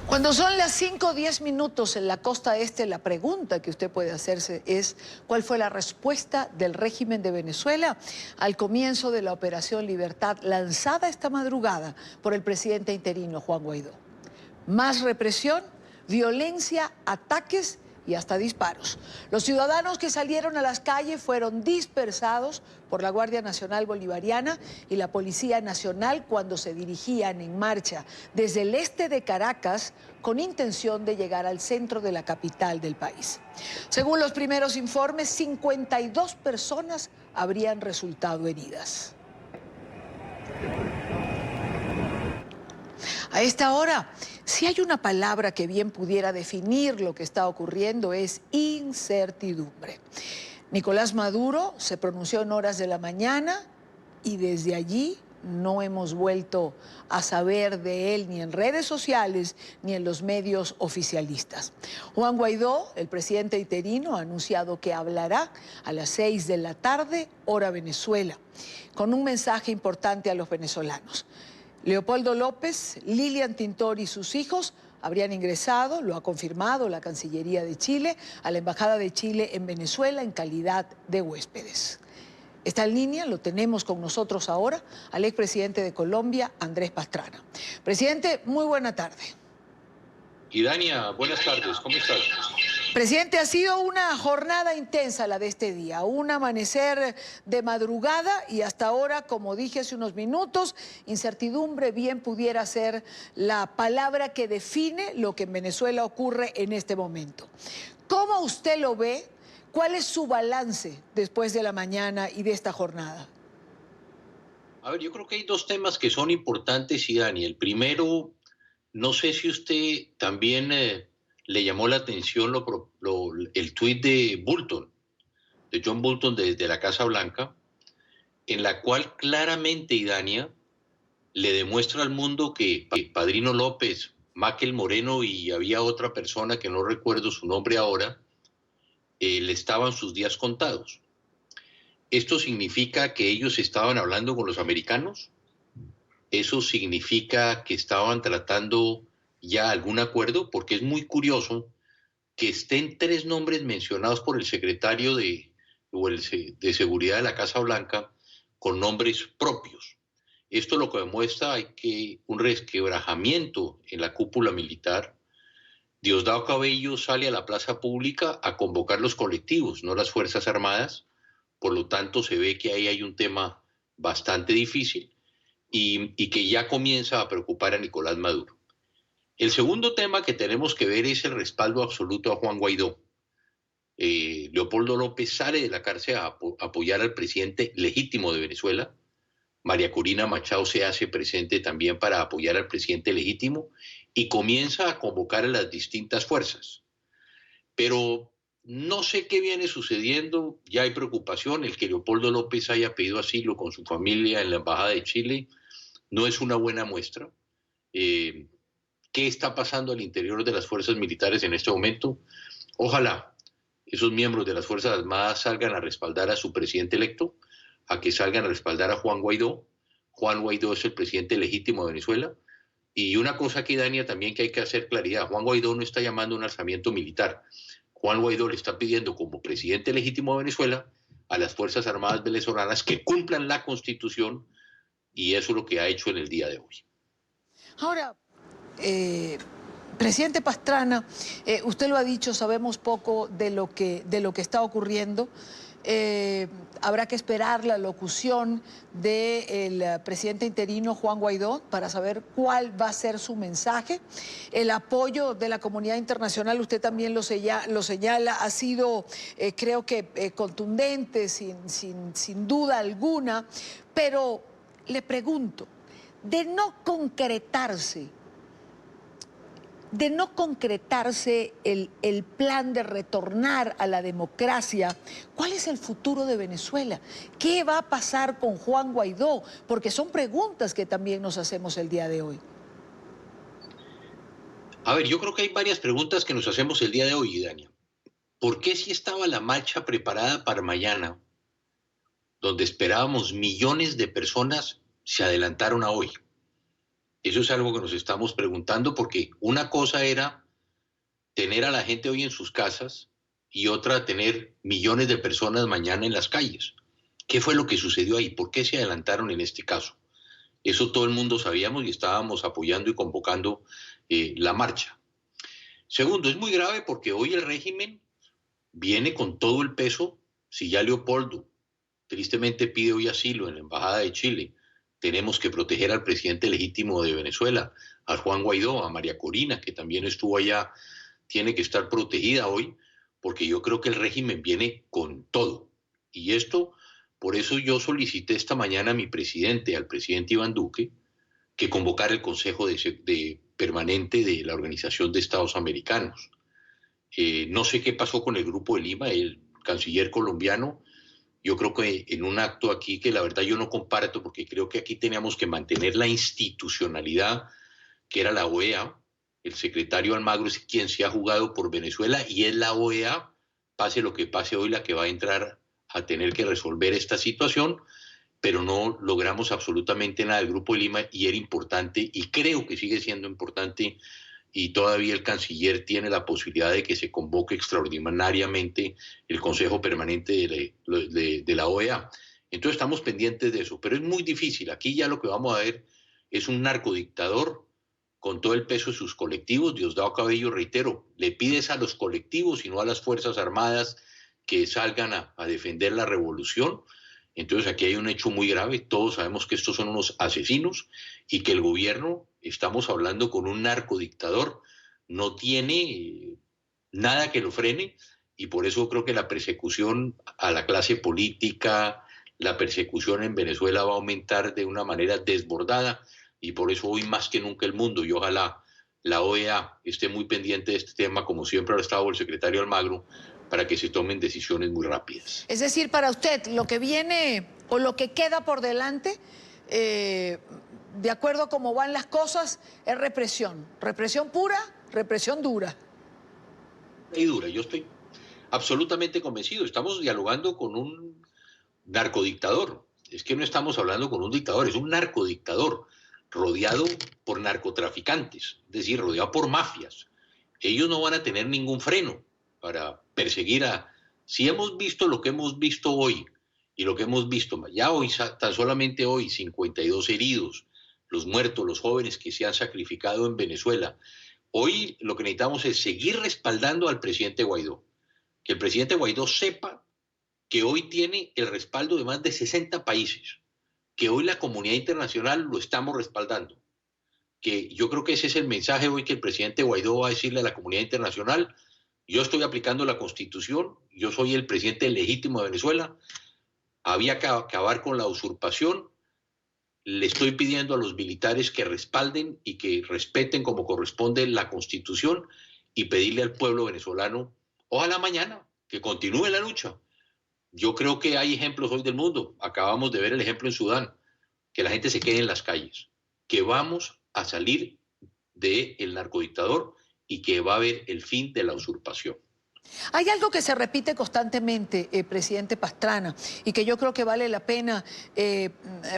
Cuando son las 5:10 en la costa este, la pregunta que usted puede hacerse es ¿cuál fue la respuesta del régimen de Venezuela al comienzo de la Operación Libertad lanzada esta madrugada por el presidente interino Juan Guaidó? Más represión, violencia, ataques y hasta disparos. Los ciudadanos que salieron a las calles fueron dispersados por la Guardia Nacional Bolivariana y la Policía Nacional cuando se dirigían en marcha desde el este de Caracas con intención de llegar al centro de la capital del país. Según los primeros informes, 52 personas habrían resultado heridas. A esta hora, si hay una palabra que bien pudiera definir lo que está ocurriendo, es incertidumbre. Nicolás Maduro se pronunció en horas de la mañana y desde allí no hemos vuelto a saber de él ni en redes sociales ni en los medios oficialistas. Juan Guaidó, el presidente interino, ha anunciado que hablará a las 6 de la tarde, hora Venezuela, con un mensaje importante a los venezolanos. Leopoldo López, Lilian Tintori y sus hijos habrían ingresado, lo ha confirmado la Cancillería de Chile, a la Embajada de Chile en Venezuela en calidad de huéspedes. Está en línea, lo tenemos con nosotros ahora, al expresidente de Colombia, Andrés Pastrana. Presidente, muy buena tarde. Idania, buenas tardes, ¿cómo estás? Presidente, ha sido una jornada intensa la de este día, un amanecer de madrugada y hasta ahora, como dije hace unos minutos, incertidumbre bien pudiera ser la palabra que define lo que en Venezuela ocurre en este momento. ¿Cómo usted lo ve? ¿Cuál es su balance después de la mañana y de esta jornada? A ver, yo creo que hay dos temas que son importantes, Idania. El primero, no sé si usted también le llamó la atención el tuit de Bolton, de John Bolton desde la Casa Blanca, en la cual claramente Idania le demuestra al mundo que Padrino López, Máquel Moreno y había otra persona que no recuerdo su nombre ahora, le estaban sus días contados. ¿Esto significa que ellos estaban hablando con los americanos? ¿Eso significa que estaban tratando ya algún acuerdo? Porque es muy curioso que estén tres nombres mencionados por el secretario de Seguridad de la Casa Blanca con nombres propios. Esto lo que demuestra que un resquebrajamiento en la cúpula militar. Diosdado Cabello sale a la plaza pública a convocar los colectivos, no las Fuerzas Armadas. Por lo tanto, se ve que ahí hay un tema bastante difícil y que ya comienza a preocupar a Nicolás Maduro. El segundo tema que tenemos que ver es el respaldo absoluto a Juan Guaidó. Leopoldo López sale de la cárcel a apoyar al presidente legítimo de Venezuela. María Corina Machado se hace presente también para apoyar al presidente legítimo y comienza a convocar a las distintas fuerzas. Pero no sé qué viene sucediendo, ya hay preocupación, el que Leopoldo López haya pedido asilo con su familia en la Embajada de Chile no es una buena muestra. ¿Qué está pasando al interior de las fuerzas militares en este momento? Ojalá esos miembros de las Fuerzas Armadas salgan a respaldar a su presidente electo, a que salgan a respaldar a Juan Guaidó. Juan Guaidó es el presidente legítimo de Venezuela. Y una cosa aquí, Dania, también que hay que hacer claridad. Juan Guaidó no está llamando a un alzamiento militar. Juan Guaidó le está pidiendo como presidente legítimo de Venezuela a las Fuerzas Armadas venezolanas que cumplan la Constitución y eso es lo que ha hecho en el día de hoy. Ahora, presidente Pastrana, usted lo ha dicho, sabemos poco de lo que está ocurriendo. Habrá que esperar la locución del presidente interino Juan Guaidó para saber cuál va a ser su mensaje. El apoyo de la comunidad internacional, usted también lo señala, ha sido, creo que, contundente, sin duda alguna. Pero le pregunto, de no concretarse el plan de retornar a la democracia, ¿cuál es el futuro de Venezuela? ¿Qué va a pasar con Juan Guaidó? Porque son preguntas que también nos hacemos el día de hoy. A ver, yo creo que hay varias preguntas que nos hacemos el día de hoy, Dania. ¿Por qué si estaba la marcha preparada para mañana, donde esperábamos millones de personas, se adelantaron a hoy? Eso es algo que nos estamos preguntando porque una cosa era tener a la gente hoy en sus casas y otra tener millones de personas mañana en las calles. ¿Qué fue lo que sucedió ahí? ¿Por qué se adelantaron en este caso? Eso todo el mundo sabíamos y estábamos apoyando y convocando la marcha. Segundo, es muy grave porque hoy el régimen viene con todo el peso. Si ya Leopoldo tristemente pide hoy asilo en la Embajada de Chile, tenemos que proteger al presidente legítimo de Venezuela, a Juan Guaidó, a María Corina, que también estuvo allá, tiene que estar protegida hoy, porque yo creo que el régimen viene con todo. Y esto, por eso yo solicité esta mañana a mi presidente, al presidente Iván Duque, que convocara el Consejo Permanente de la Organización de Estados Americanos. No sé qué pasó con el Grupo de Lima, el canciller colombiano. Yo creo que en un acto aquí que la verdad yo no comparto, porque creo que aquí teníamos que mantener la institucionalidad que era la OEA. El secretario Almagro es quien se ha jugado por Venezuela y es la OEA, pase lo que pase hoy, la que va a entrar a tener que resolver esta situación, pero no logramos absolutamente nada del Grupo de Lima y era importante y creo que sigue siendo importante y todavía el canciller tiene la posibilidad de que se convoque extraordinariamente el Consejo Permanente de la OEA. Entonces estamos pendientes de eso, pero es muy difícil. Aquí ya lo que vamos a ver es un narcodictador con todo el peso de sus colectivos. Diosdado Cabello, reitero, le pides a los colectivos y no a las Fuerzas Armadas que salgan a defender la revolución. Entonces aquí hay un hecho muy grave, todos sabemos que estos son unos asesinos y que el gobierno, estamos hablando con un narcodictador, no tiene nada que lo frene y por eso creo que la persecución a la clase política, la persecución en Venezuela va a aumentar de una manera desbordada y por eso hoy más que nunca el mundo y ojalá la OEA esté muy pendiente de este tema como siempre ha estado el secretario Almagro, para que se tomen decisiones muy rápidas. Es decir, para usted, lo que viene o lo que queda por delante, de acuerdo a cómo van las cosas, es represión. Represión pura, represión dura. Y dura, yo estoy absolutamente convencido. Estamos dialogando con un narcodictador. Es que no estamos hablando con un dictador, es un narcodictador rodeado por narcotraficantes, es decir, rodeado por mafias. Ellos no van a tener ningún freno para perseguir a... Si hemos visto lo que hemos visto hoy y lo que hemos visto, ya hoy, tan solamente hoy, 52 heridos, los muertos, los jóvenes que se han sacrificado en Venezuela. Hoy lo que necesitamos es seguir respaldando al presidente Guaidó. Que el presidente Guaidó sepa que hoy tiene el respaldo de más de 60 países, que hoy la comunidad internacional lo estamos respaldando. Que yo creo que ese es el mensaje hoy que el presidente Guaidó va a decirle a la comunidad internacional. Yo estoy aplicando la Constitución, yo soy el presidente legítimo de Venezuela, había que acabar con la usurpación, le estoy pidiendo a los militares que respalden y que respeten como corresponde la Constitución y pedirle al pueblo venezolano, ojalá mañana, que continúe la lucha. Yo creo que hay ejemplos hoy del mundo, acabamos de ver el ejemplo en Sudán, que la gente se quede en las calles, que vamos a salir del narcodictador y que va a haber el fin de la usurpación. Hay algo que se repite constantemente, presidente Pastrana, y que yo creo que vale la pena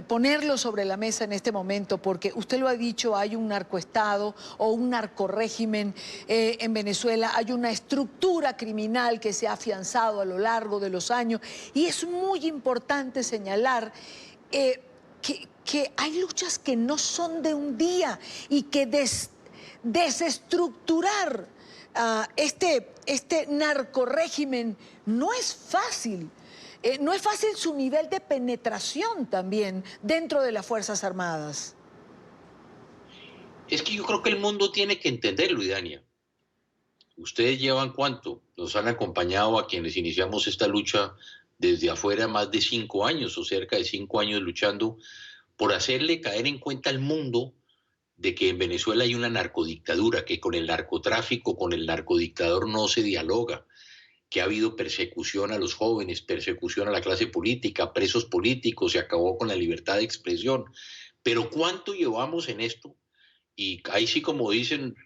ponerlo sobre la mesa en este momento, porque usted lo ha dicho, hay un narcoestado o un narcorrégimen en Venezuela, hay una estructura criminal que se ha afianzado a lo largo de los años, y es muy importante señalar que hay luchas que no son de un día y que desestructurar este narcorrégimen no es fácil. No es fácil su nivel de penetración también dentro de las Fuerzas Armadas. Es que yo creo que el mundo tiene que entenderlo, Idania. Ustedes llevan ¿cuánto? Nos han acompañado a quienes iniciamos esta lucha desde afuera más de 5 años o cerca de 5 años luchando por hacerle caer en cuenta al mundo de que en Venezuela hay una narcodictadura, que con el narcotráfico, con el narcodictador no se dialoga, que ha habido persecución a los jóvenes, persecución a la clase política, presos políticos, se acabó con la libertad de expresión. Pero ¿cuánto llevamos en esto? Y ahí sí, como dicen,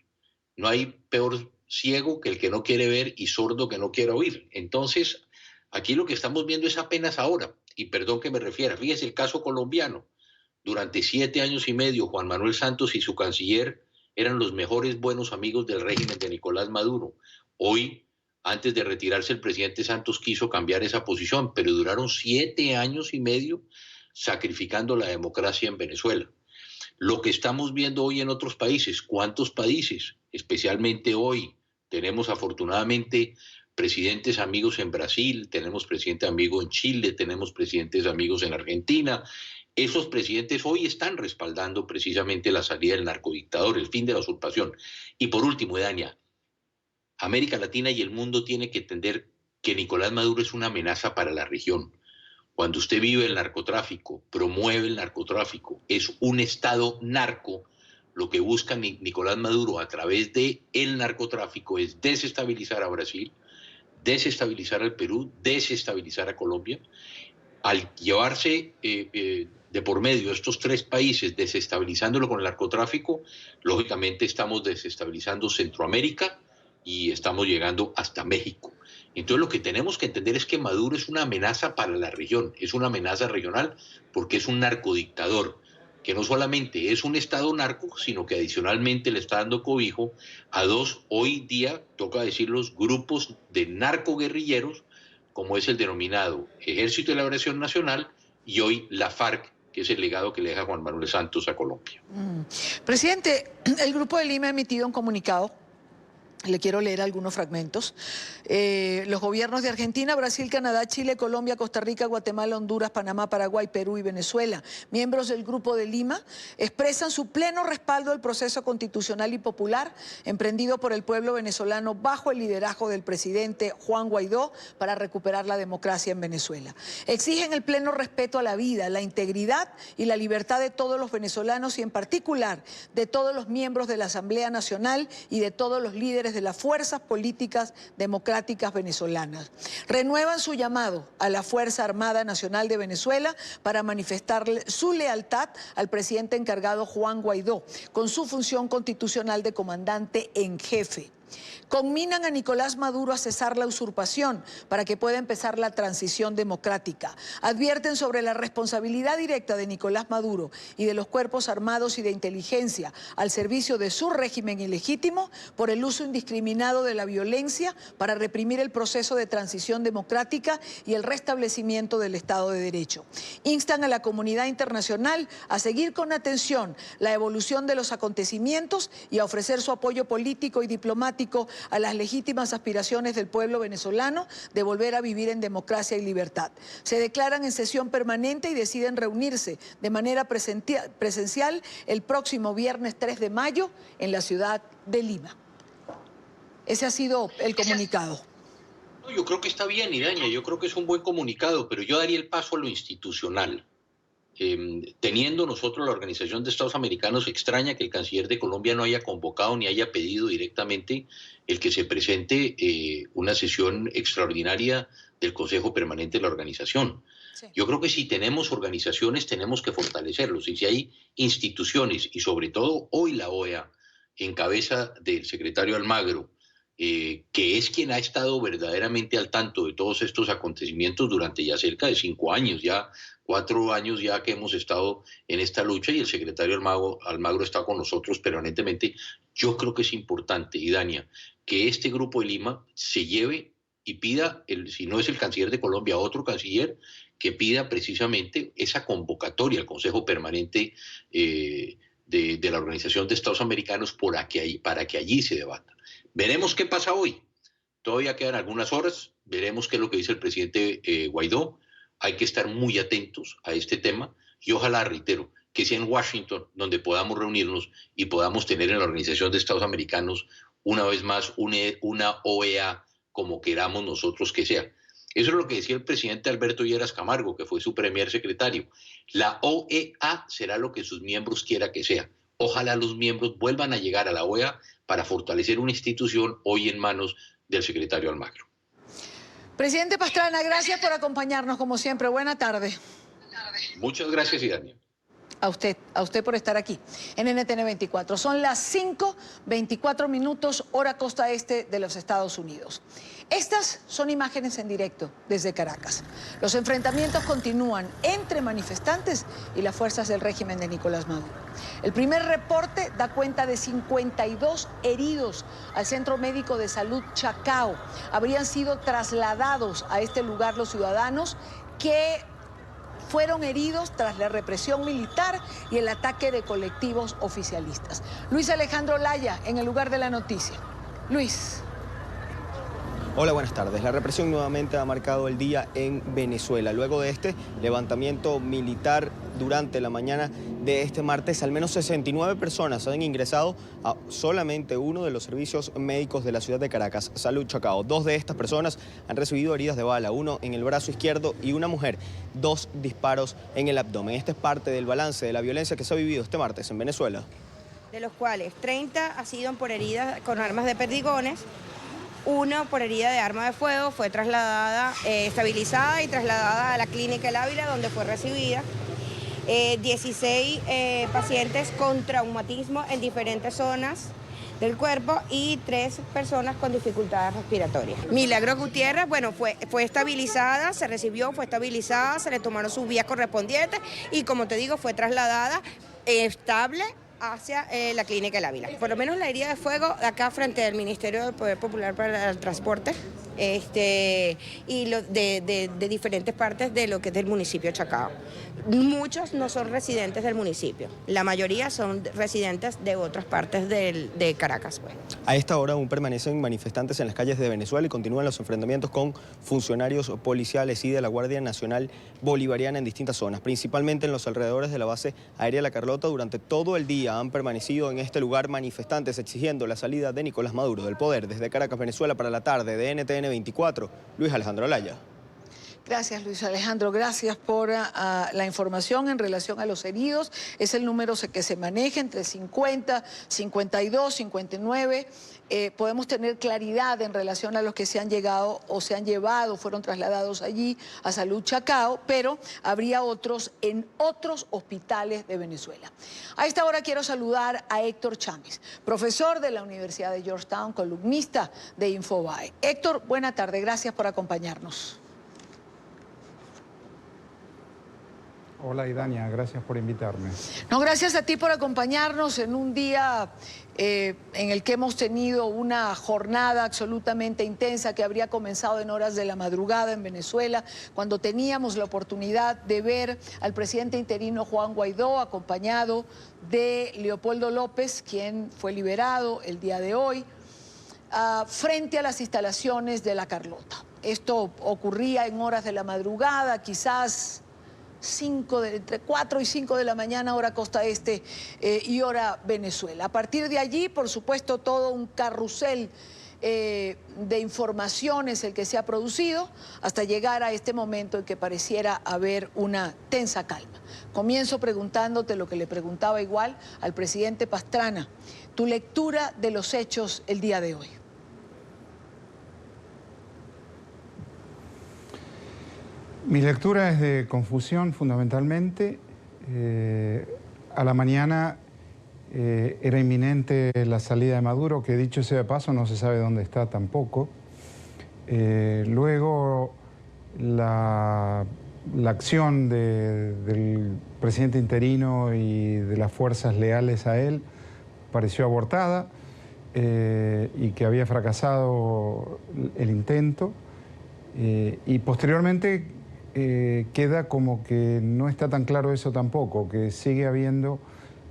no hay peor ciego que el que no quiere ver y sordo que no quiere oír. Entonces, aquí lo que estamos viendo es apenas ahora, y perdón que me refiera, fíjese el caso colombiano. Durante 7 años y medio, Juan Manuel Santos y su canciller eran los mejores buenos amigos del régimen de Nicolás Maduro. Hoy, antes de retirarse, el presidente Santos quiso cambiar esa posición, pero duraron 7 años y medio sacrificando la democracia en Venezuela. Lo que estamos viendo hoy en otros países, ¿cuántos países? Especialmente hoy tenemos afortunadamente presidentes amigos en Brasil, tenemos presidente amigo en Chile, tenemos presidentes amigos en Argentina. Esos presidentes hoy están respaldando precisamente la salida del narcodictador, el fin de la usurpación. Y por último, Dania, América Latina y el mundo tiene que entender que Nicolás Maduro es una amenaza para la región. Cuando usted vive el narcotráfico, promueve el narcotráfico, es un Estado narco, lo que busca Nicolás Maduro a través de el narcotráfico es desestabilizar a Brasil, desestabilizar al Perú, desestabilizar a Colombia. Al llevarse de por medio estos 3 países, desestabilizándolo con el narcotráfico, lógicamente estamos desestabilizando Centroamérica y estamos llegando hasta México. Entonces lo que tenemos que entender es que Maduro es una amenaza para la región, es una amenaza regional porque es un narcodictador, que no solamente es un Estado narco, sino que adicionalmente le está dando cobijo a 2, hoy día, toca decir, los grupos de narcoguerrilleros, como es el denominado Ejército de la Liberación Nacional y hoy la FARC, que es el legado que le deja Juan Manuel Santos a Colombia. Presidente, el Grupo de Lima ha emitido un comunicado. Le quiero leer algunos fragmentos. Los gobiernos de Argentina, Brasil, Canadá, Chile, Colombia, Costa Rica, Guatemala, Honduras, Panamá, Paraguay, Perú y Venezuela, miembros del Grupo de Lima, expresan su pleno respaldo al proceso constitucional y popular emprendido por el pueblo venezolano bajo el liderazgo del presidente Juan Guaidó para recuperar la democracia en Venezuela. Exigen el pleno respeto a la vida, la integridad y la libertad de todos los venezolanos y en particular de todos los miembros de la Asamblea Nacional y de todos los líderes de las fuerzas políticas democráticas venezolanas. Renuevan su llamado a la Fuerza Armada Nacional de Venezuela para manifestarle su lealtad al presidente encargado Juan Guaidó, con su función constitucional de comandante en jefe. Conminan a Nicolás Maduro a cesar la usurpación para que pueda empezar la transición democrática. Advierten sobre la responsabilidad directa de Nicolás Maduro y de los cuerpos armados y de inteligencia al servicio de su régimen ilegítimo por el uso indiscriminado de la violencia para reprimir el proceso de transición democrática y el restablecimiento del Estado de Derecho. Instan a la comunidad internacional a seguir con atención la evolución de los acontecimientos y a ofrecer su apoyo político y diplomático a las legítimas aspiraciones del pueblo venezolano de volver a vivir en democracia y libertad. Se declaran en sesión permanente y deciden reunirse de manera presencial el próximo viernes 3 de mayo en la ciudad de Lima. Ese ha sido el comunicado. Yo creo que está bien, Iraña, yo creo que es un buen comunicado, pero yo daría el paso a lo institucional. Teniendo nosotros la Organización de Estados Americanos, extraña que el canciller de Colombia no haya convocado ni haya pedido directamente el que se presente una sesión extraordinaria del Consejo Permanente de la organización. Sí. Yo creo que si tenemos organizaciones tenemos que fortalecerlos, y si hay instituciones, y sobre todo hoy la OEA, en cabeza del secretario Almagro, que es quien ha estado verdaderamente al tanto de todos estos acontecimientos durante ya cerca de 5 años, ya 4 años ya que hemos estado en esta lucha y el secretario Almagro está con nosotros permanentemente. Yo creo que es importante, Idania, que este Grupo de Lima se lleve y pida, si no es el canciller de Colombia, otro canciller, que pida precisamente esa convocatoria al Consejo Permanente de la Organización de Estados Americanos para que allí se debata. Veremos qué pasa hoy. Todavía quedan algunas horas. Veremos qué es lo que dice el presidente Guaidó. Hay que estar muy atentos a este tema y ojalá, reitero, que sea en Washington donde podamos reunirnos y podamos tener en la Organización de Estados Americanos una vez más una OEA como queramos nosotros que sea. Eso es lo que decía el presidente Alberto Lleras Camargo, que fue su primer secretario. La OEA será lo que sus miembros quieran que sea. Ojalá los miembros vuelvan a llegar a la OEA para fortalecer una institución hoy en manos del secretario Almagro. Presidente Pastrana, gracias por acompañarnos como siempre. Buena tarde. Muchas gracias, Idania. A usted por estar aquí en NTN 24. Son las 5:24 minutos, hora costa este de los Estados Unidos. Estas son imágenes en directo desde Caracas. Los enfrentamientos continúan entre manifestantes y las fuerzas del régimen de Nicolás Maduro. El primer reporte da cuenta de 52 heridos al Centro Médico de Salud Chacao. Habrían sido trasladados a este lugar los ciudadanos que fueron heridos tras la represión militar y el ataque de colectivos oficialistas. Luis Alejandro Laya, en el lugar de la noticia. Luis. Hola, buenas tardes. La represión nuevamente ha marcado el día en Venezuela. Luego de este levantamiento militar durante la mañana de este martes, al menos 69 personas han ingresado a solamente uno de los servicios médicos de la ciudad de Caracas, Salud Chacao. 2 de estas personas han recibido heridas de bala, uno en el brazo izquierdo y una mujer, 2 disparos en el abdomen. Este es parte del balance de la violencia que se ha vivido este martes en Venezuela. De los cuales 30 ha sido por heridas con armas de perdigones, 1 por herida de arma de fuego, fue trasladada, estabilizada y trasladada a la clínica El Ávila, donde fue recibida. 16 pacientes con traumatismo en diferentes zonas del cuerpo y 3 personas con dificultades respiratorias. Milagro Gutiérrez, bueno, fue estabilizada, se recibió, fue estabilizada, se le tomaron sus vías correspondientes y, como te digo, fue trasladada estable hacia la clínica El Ávila. Por lo menos la herida de fuego acá frente al Ministerio del Poder Popular para el Transporte y de diferentes partes de lo que es del municipio de Chacao. Muchos no son residentes del municipio, la mayoría son residentes de otras partes de Caracas. Pues. A esta hora aún permanecen manifestantes en las calles de Venezuela y continúan los enfrentamientos con funcionarios policiales y de la Guardia Nacional Bolivariana en distintas zonas, principalmente en los alrededores de la base aérea La Carlota. Durante todo el día han permanecido en este lugar manifestantes exigiendo la salida de Nicolás Maduro del poder. Desde Caracas, Venezuela, para la tarde de NTN 24, Luis Alejandro Laya. Gracias, Luis Alejandro. Gracias por la información en relación a los heridos. Es el número que se maneja entre 50, 52, 59. Podemos tener claridad en relación a los que se han llegado o se han llevado, fueron trasladados allí a Salud Chacao, pero habría otros en otros hospitales de Venezuela. A esta hora quiero saludar a Héctor Chámez, profesor de la Universidad de Georgetown, columnista de Infobae. Héctor, buena tarde. Gracias por acompañarnos. Hola, Idania, gracias por invitarme. No, gracias a ti por acompañarnos en un día en el que hemos tenido una jornada absolutamente intensa que habría comenzado en horas de la madrugada en Venezuela, cuando teníamos la oportunidad de ver al presidente interino Juan Guaidó acompañado de Leopoldo López, quien fue liberado el día de hoy, frente a las instalaciones de La Carlota. Esto ocurría en horas de la madrugada, quizás entre 4 y 5 de la mañana, hora costa este y hora Venezuela. A partir de allí, por supuesto, todo un carrusel de informaciones el que se ha producido hasta llegar a este momento en que pareciera haber una tensa calma. Comienzo preguntándote lo que le preguntaba igual al presidente Pastrana, tu lectura de los hechos el día de hoy. Mi lectura es de confusión fundamentalmente. A la mañana era inminente la salida de Maduro, que dicho sea de paso no se sabe dónde está tampoco. Luego la acción del presidente interino y de las fuerzas leales a él pareció abortada y que había fracasado el intento. Y posteriormente queda como que no está tan claro eso tampoco, que sigue habiendo,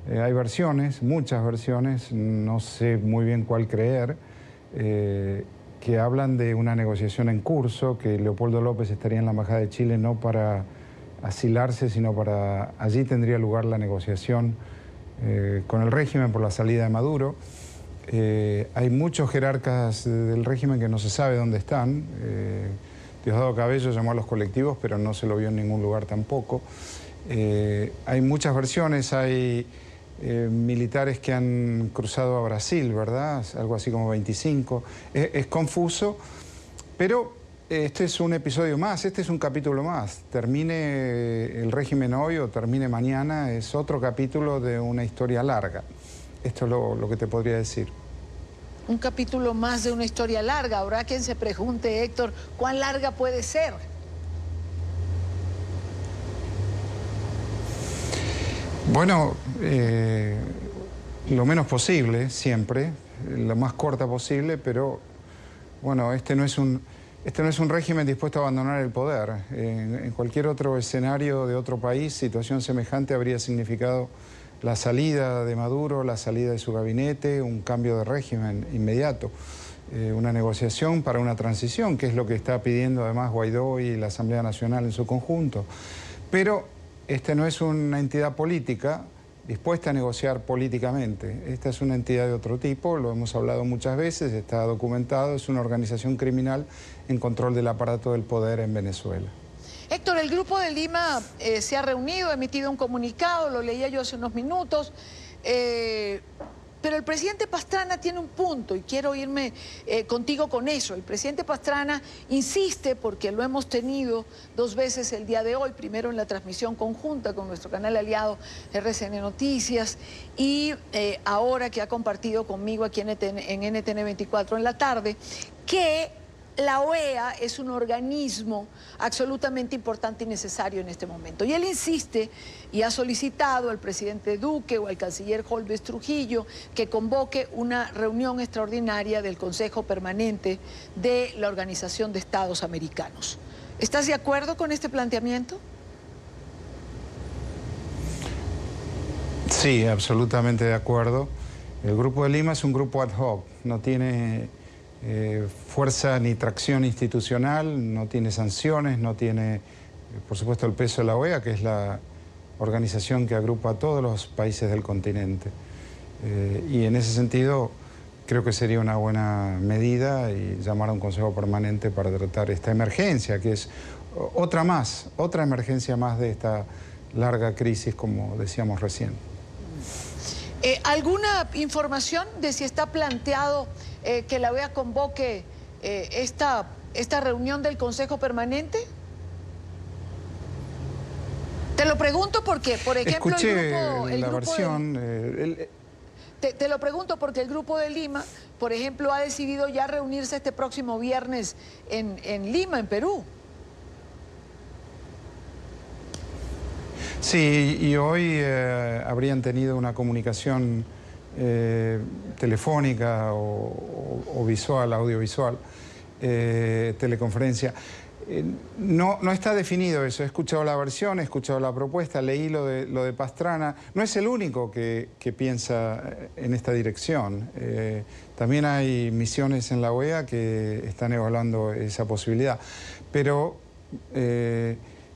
hay versiones, muchas versiones, no sé muy bien cuál creer, que hablan de una negociación en curso, que Leopoldo López estaría en la Embajada de Chile no para asilarse, sino para, allí tendría lugar la negociación con el régimen por la salida de Maduro. Hay muchos jerarcas del régimen que no se sabe dónde están. Diosdado Cabello llamó a los colectivos, pero no se lo vio en ningún lugar tampoco. Hay muchas versiones, hay militares que han cruzado a Brasil, ¿verdad? Algo así como 25. Es confuso, pero Este es un episodio más, este es un capítulo más. Termine el régimen hoy o termine mañana, es otro capítulo de una historia larga. Esto es lo que te podría decir. Un capítulo más de una historia larga. Habrá quien se pregunte, Héctor, ¿cuán larga puede ser? Bueno, lo menos posible, siempre, lo más corta posible, pero bueno, este no es un régimen dispuesto a abandonar el poder. En cualquier otro escenario de otro país, situación semejante habría significado la salida de Maduro, la salida de su gabinete, un cambio de régimen inmediato, una negociación para una transición, que es lo que está pidiendo además Guaidó y la Asamblea Nacional en su conjunto. Pero esta no es una entidad política dispuesta a negociar políticamente. Esta es una entidad de otro tipo, lo hemos hablado muchas veces, está documentado, es una organización criminal en control del aparato del poder en Venezuela. Héctor, el Grupo de Lima se ha reunido, ha emitido un comunicado, lo leía yo hace unos minutos, pero el presidente Pastrana tiene un punto y quiero irme contigo con eso. El presidente Pastrana insiste, porque lo hemos tenido 2 veces el día de hoy, primero en la transmisión conjunta con nuestro canal aliado RCN Noticias y ahora que ha compartido conmigo aquí en NTN 24 en la tarde, que la OEA es un organismo absolutamente importante y necesario en este momento. Y él insiste y ha solicitado al presidente Duque o al canciller Holmes Trujillo que convoque una reunión extraordinaria del Consejo Permanente de la Organización de Estados Americanos. ¿Estás de acuerdo con este planteamiento? Sí, absolutamente de acuerdo. El Grupo de Lima es un grupo ad hoc, no tiene fuerza ni tracción institucional, no tiene sanciones, no tiene, por supuesto, el peso de la OEA, que es la organización que agrupa a todos los países del continente. Y en ese sentido, creo que sería una buena medida y llamar a un consejo permanente para tratar esta emergencia, que es otra emergencia más de esta larga crisis, como decíamos recién. ¿Alguna información de si está planteado que la OEA convoque esta reunión del Consejo Permanente? Te lo pregunto porque, por ejemplo, te lo pregunto porque el Grupo de Lima, por ejemplo, ha decidido ya reunirse este próximo viernes en Lima, en Perú. Sí, y hoy habrían tenido una comunicación telefónica o visual, audiovisual, teleconferencia. No está definido eso. He escuchado la versión, he escuchado la propuesta, leí lo de Pastrana. No es el único que piensa en esta dirección. También hay misiones en la OEA que están evaluando esa posibilidad. Pero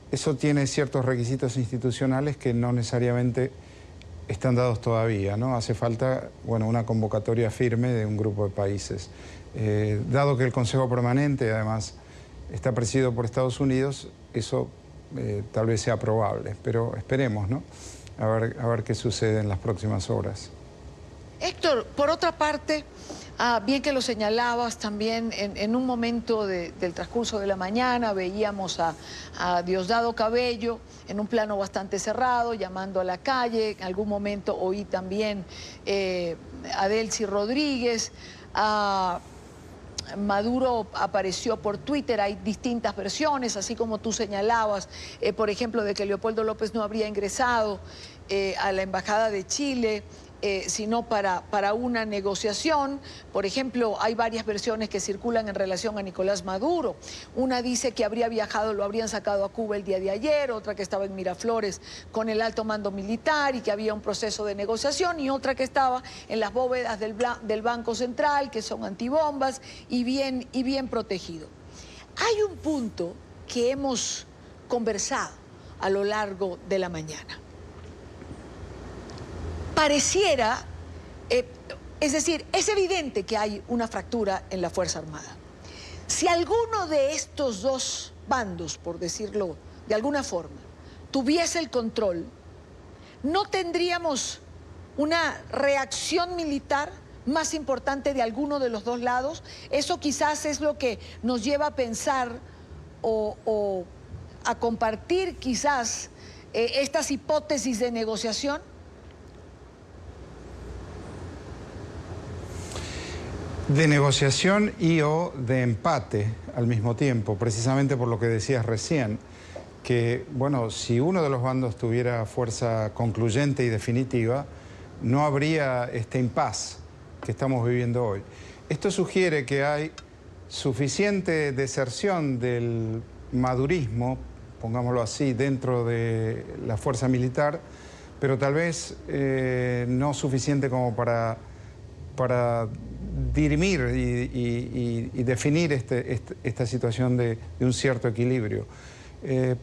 eso tiene ciertos requisitos institucionales que no necesariamente están dados todavía, ¿no? Hace falta, bueno, una convocatoria firme de un grupo de países. Dado que el Consejo Permanente, además, está presidido por Estados Unidos, eso tal vez sea probable, pero esperemos, ¿no? A ver qué sucede en las próximas horas. Héctor, por otra parte, bien que lo señalabas también, en un momento del transcurso de la mañana veíamos a Diosdado Cabello en un plano bastante cerrado, llamando a la calle. En algún momento oí también a Delcy Rodríguez. Maduro apareció por Twitter, hay distintas versiones, así como tú señalabas, por ejemplo, de que Leopoldo López no habría ingresado a la Embajada de Chile, sino para una negociación. Por ejemplo, hay varias versiones que circulan en relación a Nicolás Maduro. Una dice que habría viajado, lo habrían sacado a Cuba el día de ayer, otra que estaba en Miraflores con el alto mando militar y que había un proceso de negociación, y otra que estaba en las bóvedas del Banco Central, que son antibombas y bien protegido. Hay un punto que hemos conversado a lo largo de la mañana. Pareciera, es decir, es evidente que hay una fractura en la Fuerza Armada. Si alguno de estos dos bandos, por decirlo de alguna forma, tuviese el control, ¿no tendríamos una reacción militar más importante de alguno de los dos lados? Eso quizás es lo que nos lleva a pensar o a compartir quizás estas hipótesis de negociación. De negociación y o de empate al mismo tiempo, precisamente por lo que decías recién, que, bueno, si uno de los bandos tuviera fuerza concluyente y definitiva, no habría este impasse que estamos viviendo hoy. Esto sugiere que hay suficiente deserción del madurismo, pongámoslo así, dentro de la fuerza militar, pero tal vez no suficiente como para dirimir y definir esta situación de un cierto equilibrio.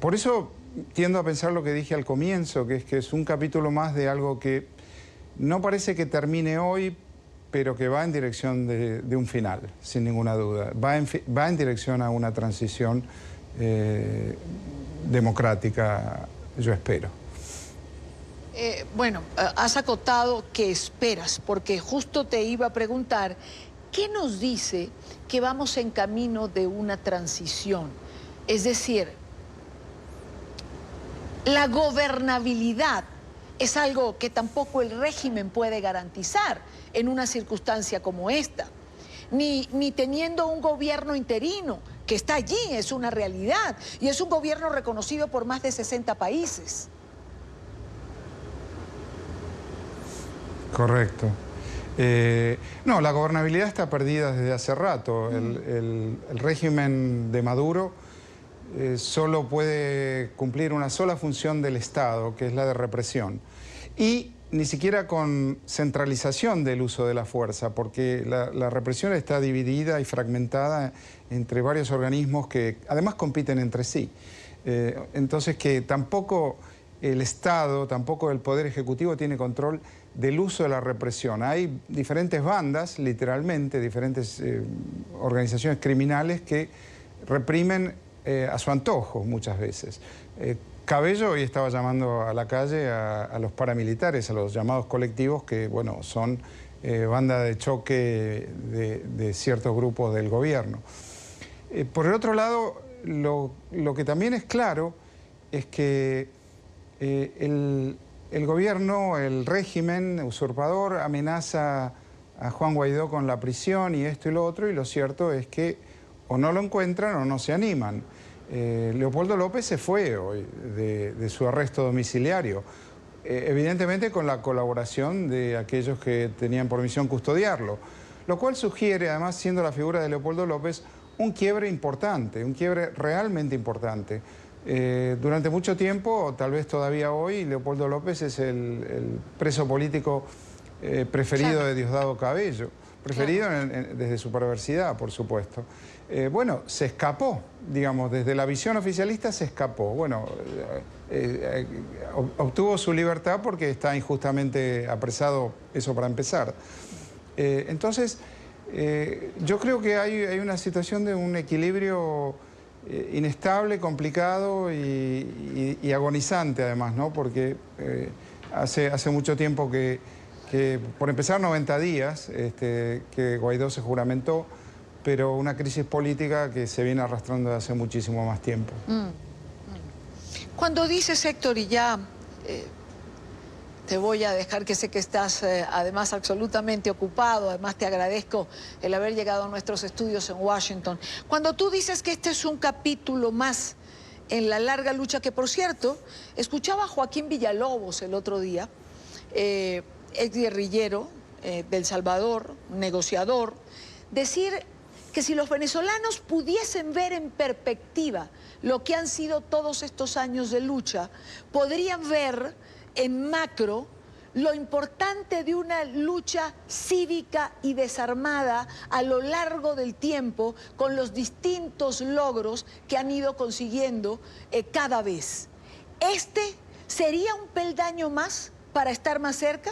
Por eso tiendo a pensar lo que dije al comienzo, que es un capítulo más de algo que no parece que termine hoy, pero que va en dirección de un final, sin ninguna duda. Va en dirección a una transición democrática, yo espero. Bueno, has acotado que esperas, porque justo te iba a preguntar, ¿qué nos dice que vamos en camino de una transición? Es decir, la gobernabilidad es algo que tampoco el régimen puede garantizar en una circunstancia como esta, ni teniendo un gobierno interino que está allí, es una realidad, y es un gobierno reconocido por más de 60 países. Correcto. No, la gobernabilidad está perdida desde hace rato. El régimen de Maduro solo puede cumplir una sola función del Estado, que es la de represión. Y ni siquiera con centralización del uso de la fuerza, porque la represión está dividida y fragmentada entre varios organismos que además compiten entre sí. Entonces que tampoco el Estado, tampoco el Poder Ejecutivo tiene control del uso de la represión. Hay diferentes bandas, literalmente, diferentes organizaciones criminales que reprimen a su antojo muchas veces. Cabello hoy estaba llamando a la calle a los paramilitares, a los llamados colectivos, que, bueno, son banda de choque de ciertos grupos del gobierno. Por el otro lado, lo que también es claro es que el gobierno, el régimen usurpador, amenaza a Juan Guaidó con la prisión y esto y lo otro, y lo cierto es que o no lo encuentran o no se animan. Leopoldo López se fue hoy de su arresto domiciliario, evidentemente con la colaboración de aquellos que tenían por misión custodiarlo, lo cual sugiere, además, siendo la figura de Leopoldo López, un quiebre importante, un quiebre realmente importante. Durante mucho tiempo, tal vez todavía hoy, Leopoldo López es el preso político preferido de Diosdado Cabello, preferido desde su perversidad, por supuesto. Bueno, se escapó, digamos, desde la visión oficialista se escapó. Bueno, obtuvo su libertad porque está injustamente apresado, eso para empezar. Entonces, yo creo que hay una situación de un equilibrio inestable, complicado y agonizante además, ¿no? Porque hace mucho tiempo que por empezar 90 días que Guaidó se juramentó, pero una crisis política que se viene arrastrando desde hace muchísimo más tiempo. Cuando dices, Héctor, y ya te voy a dejar, que sé que estás además absolutamente ocupado, además te agradezco el haber llegado a nuestros estudios en Washington. Cuando tú dices que este es un capítulo más en la larga lucha, que por cierto, escuchaba a Joaquín Villalobos el otro día, exguerrillero de El Salvador, negociador, decir que si los venezolanos pudiesen ver en perspectiva lo que han sido todos estos años de lucha, podrían ver en macro lo importante de una lucha cívica y desarmada a lo largo del tiempo, con los distintos logros que han ido consiguiendo cada vez. ¿Este sería un peldaño más para estar más cerca?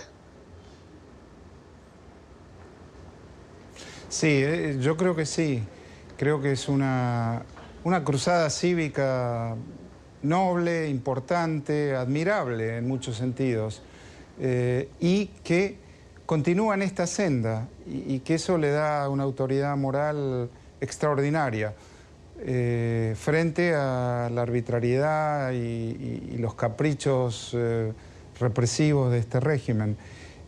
Sí, yo creo que sí. Creo que es una cruzada cívica noble, importante, admirable en muchos sentidos, y que continúa en esta senda y que eso le da una autoridad moral extraordinaria frente a la arbitrariedad y los caprichos represivos de este régimen.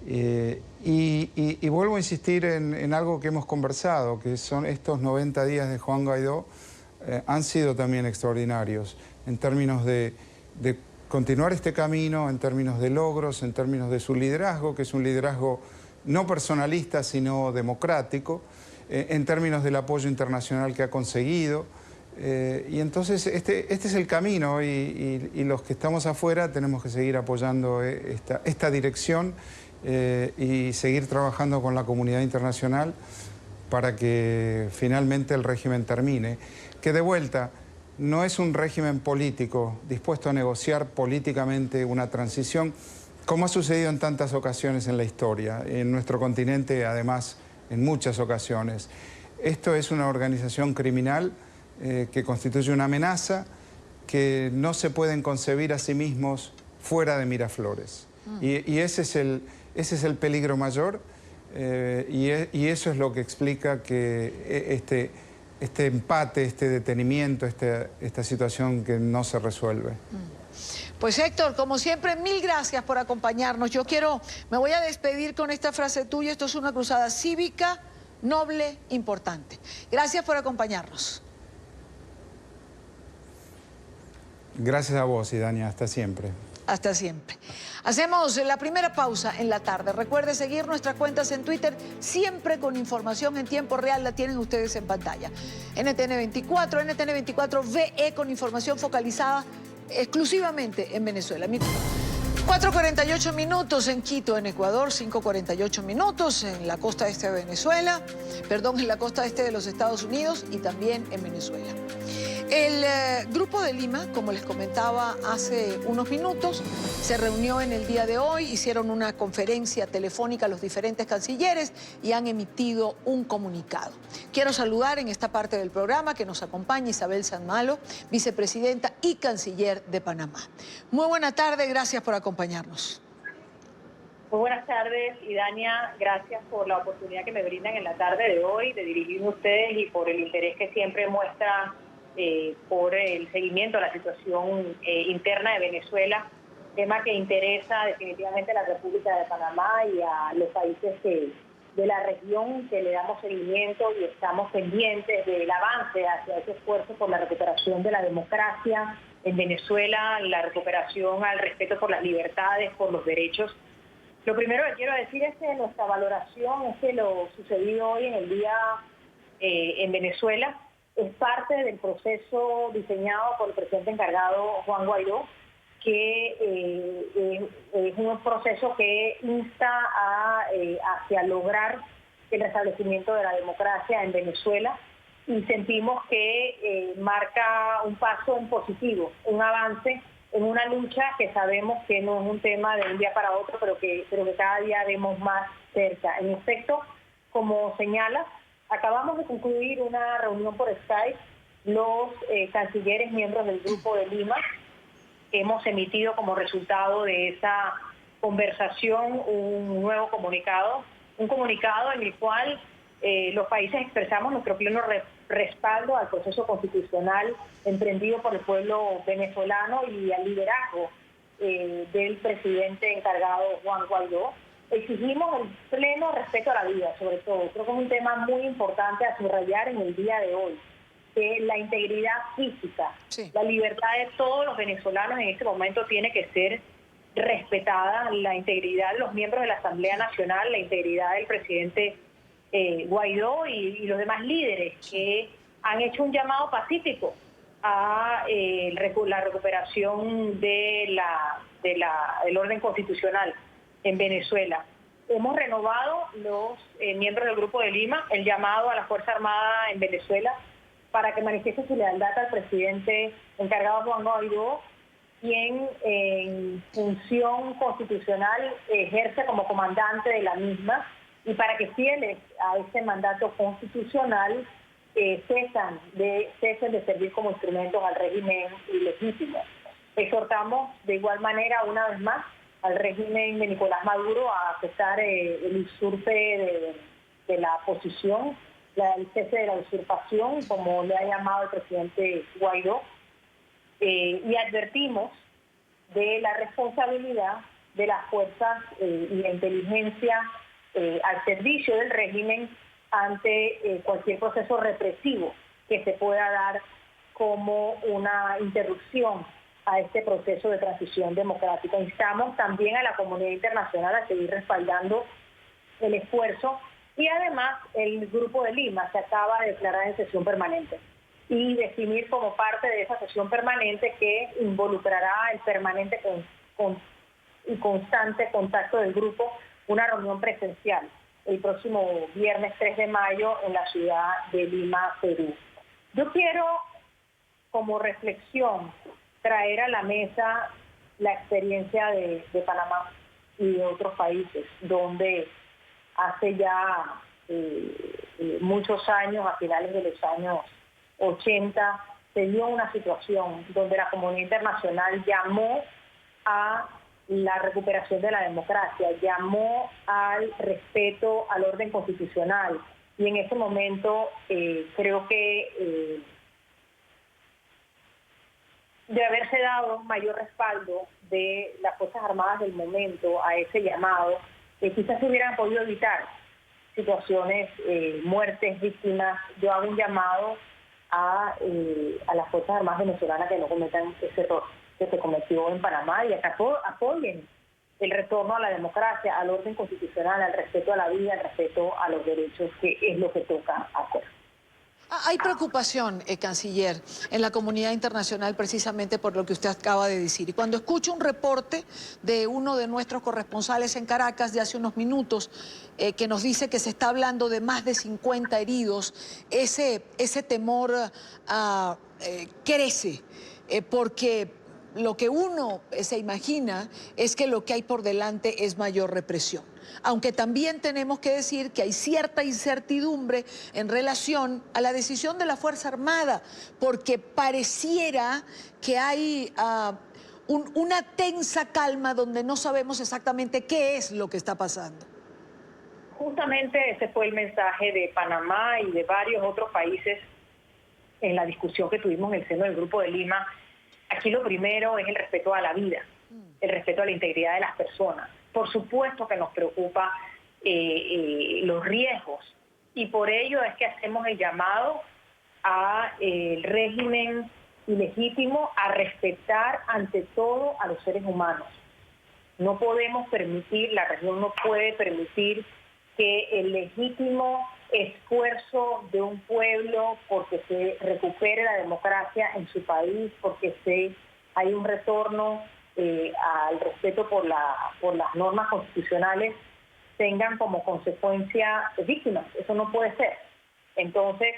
Y vuelvo a insistir en algo que hemos conversado, que son estos 90 días de Juan Guaidó, han sido también extraordinarios en términos de continuar este camino, en términos de logros, en términos de su liderazgo, que es un liderazgo no personalista, sino democrático, en términos del apoyo internacional que ha conseguido. Y entonces este es el camino y los que estamos afuera tenemos que seguir apoyando esta dirección y seguir trabajando con la comunidad internacional para que finalmente el régimen termine. Que de vuelta, no es un régimen político dispuesto a negociar políticamente una transición, como ha sucedido en tantas ocasiones en la historia, en nuestro continente además en muchas ocasiones. Esto es una organización criminal que constituye una amenaza, que no se pueden concebir a sí mismos fuera de Miraflores. Y ese es el peligro mayor y eso es lo que explica que este empate, este detenimiento, esta situación que no se resuelve. Pues Héctor, como siempre, mil gracias por acompañarnos. Me voy a despedir con esta frase tuya. Esto es una cruzada cívica, noble, importante. Gracias por acompañarnos. Gracias a vos, Idania. Hasta siempre. Hasta siempre. Hacemos la primera pausa en la tarde. Recuerde seguir nuestras cuentas en Twitter, siempre con información en tiempo real, la tienen ustedes en pantalla. NTN24, NTN24 VE con información focalizada exclusivamente en Venezuela. 4:48 minutos en Quito, en Ecuador, 5:48 minutos en la costa este de Venezuela, en la costa este de los Estados Unidos y también en Venezuela. El Grupo de Lima, como les comentaba hace unos minutos, se reunió en el día de hoy, hicieron una conferencia telefónica a los diferentes cancilleres y han emitido un comunicado. Quiero saludar en esta parte del programa que nos acompaña Isabel San Malo, vicepresidenta y canciller de Panamá. Muy buena tarde, gracias por acompañarnos. Muy buenas tardes, Idania. Gracias por la oportunidad que me brindan en la tarde de hoy de dirigirme a ustedes y por el interés que siempre muestra por el seguimiento a la situación interna de Venezuela, tema que interesa definitivamente a la República de Panamá y a los países de la región que le damos seguimiento y estamos pendientes del avance hacia ese esfuerzo por la recuperación de la democracia en Venezuela, la recuperación al respeto por las libertades, por los derechos. Lo primero que quiero decir es que nuestra valoración es que lo sucedido hoy en el día en Venezuela es parte del proceso diseñado por el presidente encargado Juan Guaidó, que es un proceso que insta hacia lograr el restablecimiento de la democracia en Venezuela y sentimos que marca un paso en positivo, un avance en una lucha que sabemos que no es un tema de un día para otro, pero que cada día vemos más cerca. En efecto, como señala, acabamos de concluir una reunión por Skype, los cancilleres miembros del Grupo de Lima. Hemos emitido como resultado de esa conversación un nuevo comunicado, un comunicado en el cual los países expresamos nuestro pleno respaldo al proceso constitucional emprendido por el pueblo venezolano y al liderazgo del presidente encargado Juan Guaidó. Exigimos el pleno respeto a la vida, sobre todo. Creo que es un tema muy importante a subrayar en el día de hoy, que la integridad física, la libertad de todos los venezolanos en este momento tiene que ser respetada, la integridad de los miembros de la Asamblea Nacional, la integridad del presidente Guaidó y los demás líderes que han hecho un llamado pacífico a la recuperación del orden constitucional en Venezuela. Hemos renovado los miembros del Grupo de Lima el llamado a la Fuerza Armada en Venezuela para que manifieste su lealtad al presidente encargado Juan Guaidó, quien en función constitucional ejerce como comandante de la misma, y para que fieles a este mandato constitucional cesen de servir como instrumentos al régimen ilegítimo. Exhortamos de igual manera una vez más al régimen de Nicolás Maduro a aceptar el usurpe de la posición, el cese de la usurpación, como le ha llamado el presidente Guaidó, y advertimos de la responsabilidad de las fuerzas y la inteligencia al servicio del régimen ante cualquier proceso represivo que se pueda dar como una interrupción a este proceso de transición democrática. Instamos también a la comunidad internacional a seguir respaldando el esfuerzo y además el Grupo de Lima se acaba de declarar en sesión permanente y definir como parte de esa sesión permanente que involucrará el permanente y constante contacto del grupo, una reunión presencial el próximo viernes 3 de mayo en la ciudad de Lima, Perú. Yo quiero, como reflexión, traer a la mesa la experiencia de Panamá y de otros países, donde hace ya muchos años, a finales de los años 80, se dio una situación donde la comunidad internacional llamó a la recuperación de la democracia, llamó al respeto al orden constitucional, y en ese momento creo que de haberse dado mayor respaldo de las Fuerzas Armadas del momento a ese llamado, quizás se hubieran podido evitar situaciones, muertes, víctimas. Yo hago un llamado a las Fuerzas Armadas venezolanas que no cometan ese error que se cometió en Panamá y a que apoyen el retorno a la democracia, al orden constitucional, al respeto a la vida, al respeto a los derechos, que es lo que toca hacer. Hay preocupación, canciller, en la comunidad internacional precisamente por lo que usted acaba de decir. Y cuando escucho un reporte de uno de nuestros corresponsales en Caracas de hace unos minutos que nos dice que se está hablando de más de 50 heridos, ese temor crece porque lo que uno se imagina es que lo que hay por delante es mayor represión. Aunque también tenemos que decir que hay cierta incertidumbre en relación a la decisión de la Fuerza Armada, porque pareciera que hay una tensa calma donde no sabemos exactamente qué es lo que está pasando. Justamente ese fue el mensaje de Panamá y de varios otros países en la discusión que tuvimos en el seno del Grupo de Lima. Aquí lo primero es el respeto a la vida, el respeto a la integridad de las personas. Por supuesto que nos preocupa los riesgos y por ello es que hacemos el llamado al régimen ilegítimo a respetar ante todo a los seres humanos. No podemos permitir, la región no puede permitir que el legítimo esfuerzo de un pueblo porque se recupere la democracia en su país, porque hay un retorno al respeto por las normas constitucionales, tengan como consecuencia víctimas. Eso no puede ser. Entonces,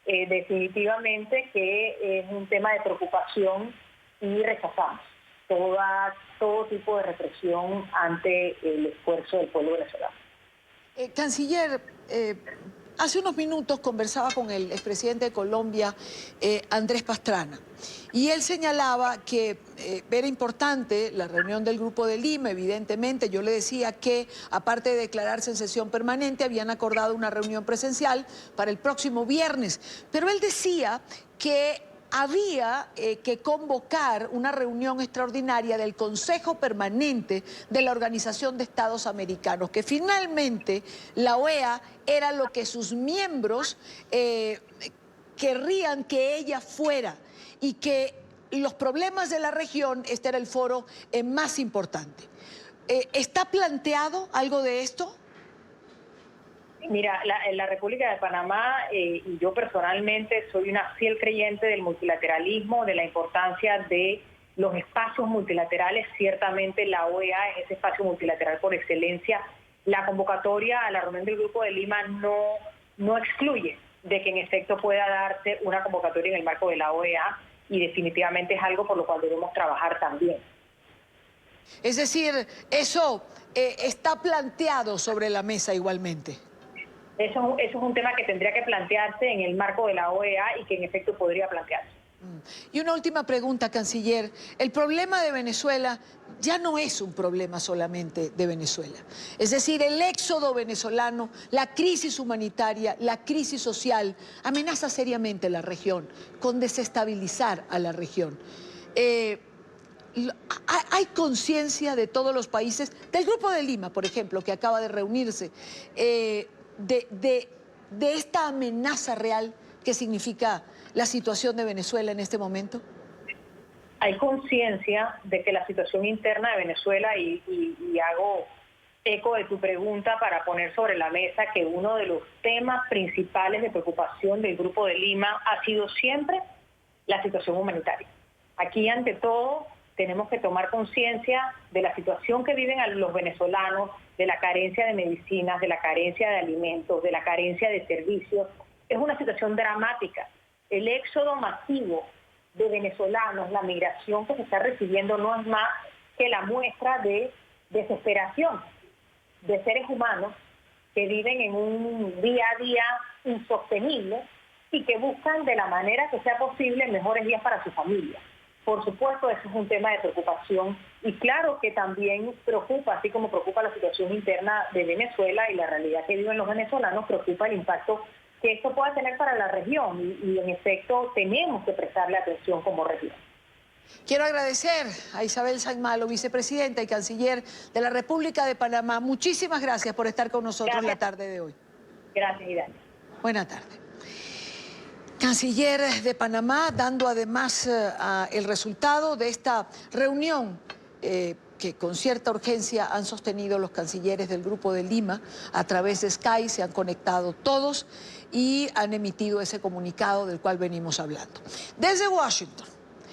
definitivamente que es un tema de preocupación y rechazamos todo tipo de represión ante el esfuerzo del pueblo venezolano. Canciller, hace unos minutos conversaba con el expresidente de Colombia, Andrés Pastrana, y él señalaba que era importante la reunión del Grupo de Lima. Evidentemente, yo le decía que, aparte de declararse en sesión permanente, habían acordado una reunión presencial para el próximo viernes. Pero él decía que había que convocar una reunión extraordinaria del Consejo Permanente de la Organización de Estados Americanos, que finalmente la OEA era lo que sus miembros querrían que ella fuera, y que los problemas de la región, este era el foro más importante. ¿Está planteado algo de esto? Mira, la República de Panamá, y yo personalmente soy una fiel creyente del multilateralismo, de la importancia de los espacios multilaterales. Ciertamente la OEA es ese espacio multilateral por excelencia. La convocatoria a la reunión del Grupo de Lima no excluye de que en efecto pueda darse una convocatoria en el marco de la OEA, y definitivamente es algo por lo cual debemos trabajar también. Es decir, eso está planteado sobre la mesa igualmente. Eso es un tema que tendría que plantearse en el marco de la OEA y que en efecto podría plantearse. Y una última pregunta, canciller. El problema de Venezuela ya no es un problema solamente de Venezuela. Es decir, el éxodo venezolano, la crisis humanitaria, la crisis social, amenaza seriamente la región, con desestabilizar a la región. Hay conciencia de todos los países, del Grupo de Lima, por ejemplo, que acaba de reunirse, de esta amenaza real que significa la situación de Venezuela en este momento? Hay conciencia de que la situación interna de Venezuela, y hago eco de tu pregunta para poner sobre la mesa que uno de los temas principales de preocupación del Grupo de Lima ha sido siempre la situación humanitaria. Aquí, ante todo, tenemos que tomar conciencia de la situación que viven los venezolanos, de la carencia de medicinas, de la carencia de alimentos, de la carencia de servicios. Es una situación dramática. El éxodo masivo de venezolanos, la migración que se está recibiendo no es más que la muestra de desesperación de seres humanos que viven en un día a día insostenible y que buscan de la manera que sea posible mejores días para su familia. Por supuesto, eso es un tema de preocupación y claro que también preocupa, así como preocupa la situación interna de Venezuela y la realidad que viven los venezolanos, preocupa el impacto que esto pueda tener para la región y en efecto tenemos que prestarle atención como región. Quiero agradecer a Isabel Sainmalo, vicepresidenta y canciller de la República de Panamá. Muchísimas gracias por estar con nosotros la tarde de hoy. Gracias, Idania. Buena tarde. Canciller de Panamá, dando además el resultado de esta reunión que con cierta urgencia han sostenido los cancilleres del Grupo de Lima a través de Skype, se han conectado todos y han emitido ese comunicado del cual venimos hablando. Desde Washington,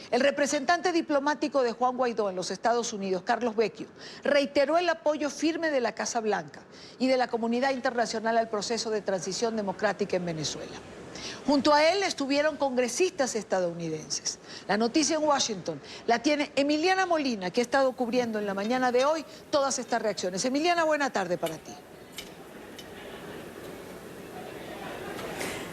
el representante diplomático de Juan Guaidó en los Estados Unidos, Carlos Vecchio, reiteró el apoyo firme de la Casa Blanca y de la comunidad internacional al proceso de transición democrática en Venezuela. Junto a él estuvieron congresistas estadounidenses. La noticia en Washington la tiene Emiliana Molina, que ha estado cubriendo en la mañana de hoy todas estas reacciones. Emiliana, buena tarde para ti.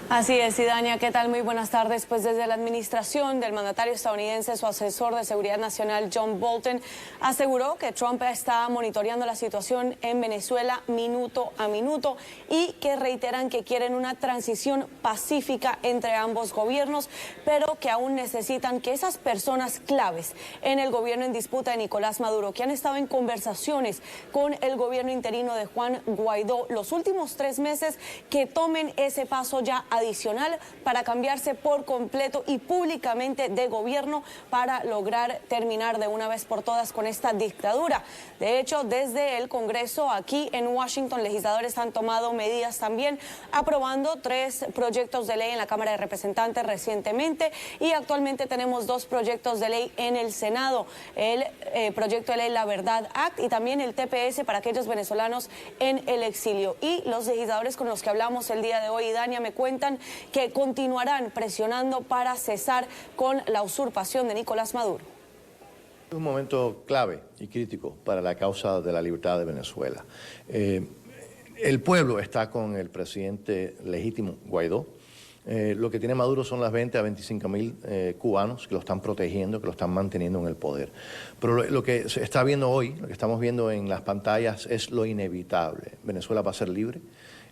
Así es, Idania, ¿qué tal? Muy buenas tardes. Pues desde la administración del mandatario estadounidense, su asesor de seguridad nacional, John Bolton, aseguró que Trump está monitoreando la situación en Venezuela minuto a minuto y que reiteran que quieren una transición pacífica entre ambos gobiernos, pero que aún necesitan que esas personas claves en el gobierno en disputa de Nicolás Maduro, que han estado en conversaciones con el gobierno interino de Juan Guaidó los últimos 3 meses, que tomen ese paso ya adicional para cambiarse por completo y públicamente de gobierno para lograr terminar de una vez por todas con esta dictadura. De hecho, desde el Congreso aquí en Washington, legisladores han tomado medidas también, aprobando 3 proyectos de ley en la Cámara de Representantes recientemente y actualmente tenemos 2 proyectos de ley en el Senado, el proyecto de ley La Verdad Act y también el TPS para aquellos venezolanos en el exilio. Y los legisladores con los que hablamos el día de hoy, Dania, me cuentan que continuarán presionando para cesar con la usurpación de Nicolás Maduro. Es un momento clave y crítico para la causa de la libertad de Venezuela. El pueblo está con el presidente legítimo Guaidó. Lo que tiene Maduro son las 20 a 25 mil cubanos que lo están protegiendo, que lo están manteniendo en el poder. Pero lo que se está viendo hoy, lo que estamos viendo en las pantallas es lo inevitable. Venezuela va a ser libre,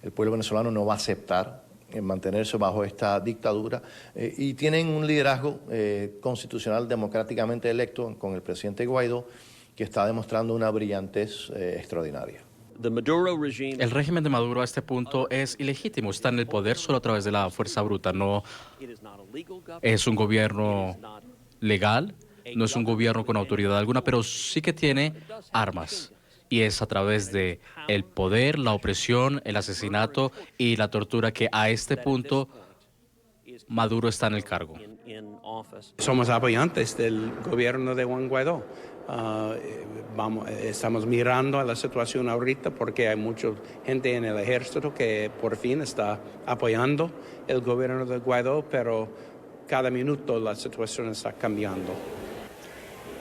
el pueblo venezolano no va a aceptar mantenerse bajo esta dictadura y tienen un liderazgo constitucional democráticamente electo con el presidente Guaidó que está demostrando una brillantez extraordinaria. El régimen de Maduro a este punto es ilegítimo, está en el poder solo a través de la fuerza bruta, no es un gobierno legal, no es un gobierno con autoridad alguna, pero sí que tiene armas. Y es a través de el poder, la opresión, el asesinato y la tortura que a este punto Maduro está en el cargo. Somos apoyantes del gobierno de Juan Guaidó. Estamos mirando a la situación ahorita porque hay mucha gente en el ejército que por fin está apoyando el gobierno de Guaidó, pero cada minuto la situación está cambiando.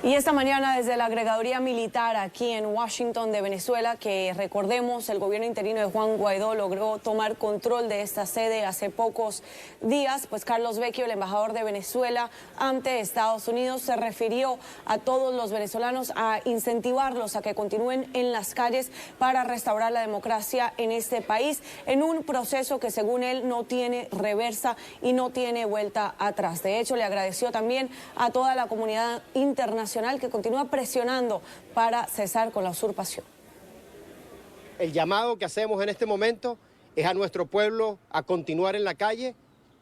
Y esta mañana desde la agregaduría militar aquí en Washington de Venezuela, que recordemos el gobierno interino de Juan Guaidó logró tomar control de esta sede hace pocos días, pues Carlos Vecchio, el embajador de Venezuela ante Estados Unidos, se refirió a todos los venezolanos a incentivarlos a que continúen en las calles para restaurar la democracia en este país, en un proceso que según él no tiene reversa y no tiene vuelta atrás. De hecho, le agradeció también a toda la comunidad internacional que continúa presionando para cesar con la usurpación. El llamado que hacemos en este momento es a nuestro pueblo a continuar en la calle,